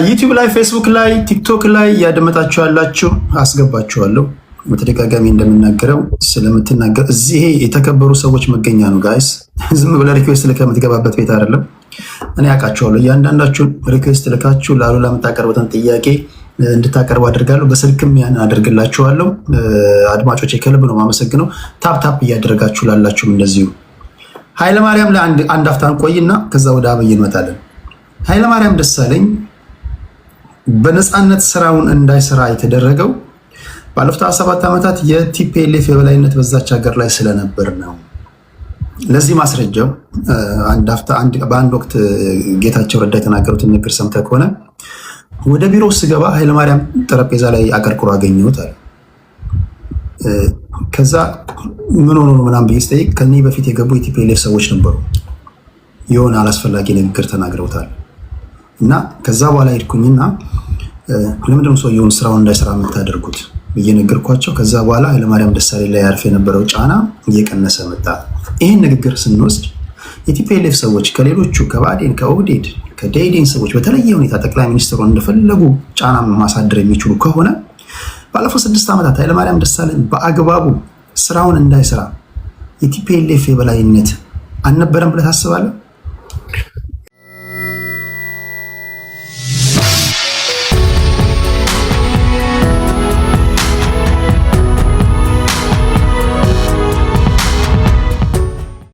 ዩቲዩብ ላይ፣ ፌስቡክ ላይ፣ ቲክቶክ ላይ እያደመጣችሁ ያላችሁ አስገባችኋለሁ። በተደጋጋሚ እንደምናገረው ስለምትናገር እዚህ የተከበሩ ሰዎች መገኛ ነው ጋይስ። ዝም ብለህ ሪኩዌስት ልከህ የምትገባበት ቤት አይደለም። እኔ አውቃችኋለሁ። እያንዳንዳችሁን ሪኩዌስት ልካችሁ ላሉ ለምታቀርበትን ጥያቄ እንድታቀርቡ አድርጋለሁ። በስልክም ያን አደርግላችኋለሁ። አድማጮች ከልብ ነው የማመሰግነው። ታፕ እያደረጋችሁ ላላችሁም እንደዚሁ። ኃይለማርያም ላይ አንድ አፍታን ቆይና ከዛ ወደ አብይ እንመጣለን። ኃይለማርያም ደሳለኝ በነፃነት ስራውን እንዳይሰራ የተደረገው ባለፉት 7 ዓመታት የቲፒኤልኤፍ የበላይነት በዛች ሀገር ላይ ስለነበር ነው። ለዚህ ማስረጃው በአንድ ወቅት ጌታቸው ረዳ የተናገሩትን ንግግር ሰምተህ ከሆነ ወደ ቢሮ ስገባ ኃይለማርያም ጠረጴዛ ላይ አቀርቅሮ አገኘሁት አለ። ከዛ ምን ሆኖ ምናምን ብዬ ስጠይቅ ከኔ በፊት የገቡ የቲፒኤልኤፍ ሰዎች ነበሩ፣ የሆነ አላስፈላጊ ንግግር ተናግረውታል እና ከዛ በኋላ ሄድኩኝና ለምንድነው ሰውየውን ስራውን እንዳይሰራ የምታደርጉት ብዬ ነገርኳቸው። ከዛ በኋላ ኃይለማርያም ደሳለኝ ላይ ያርፍ የነበረው ጫና እየቀነሰ መጣ። ይህን ንግግር ስንወስድ የቲፒኤልኤፍ ሰዎች ከሌሎቹ ከባዴን፣ ከኦህዴድ፣ ከደኢህዴን ሰዎች በተለየ ሁኔታ ጠቅላይ ሚኒስትሩን እንደፈለጉ ጫና ማሳደር የሚችሉ ከሆነ ባለፉት 6 ዓመታት ኃይለማርያም ደሳለኝ በአግባቡ ስራውን እንዳይሰራ የቲፒኤልኤፍ የበላይነት አልነበረም ብለህ ታስባለህ?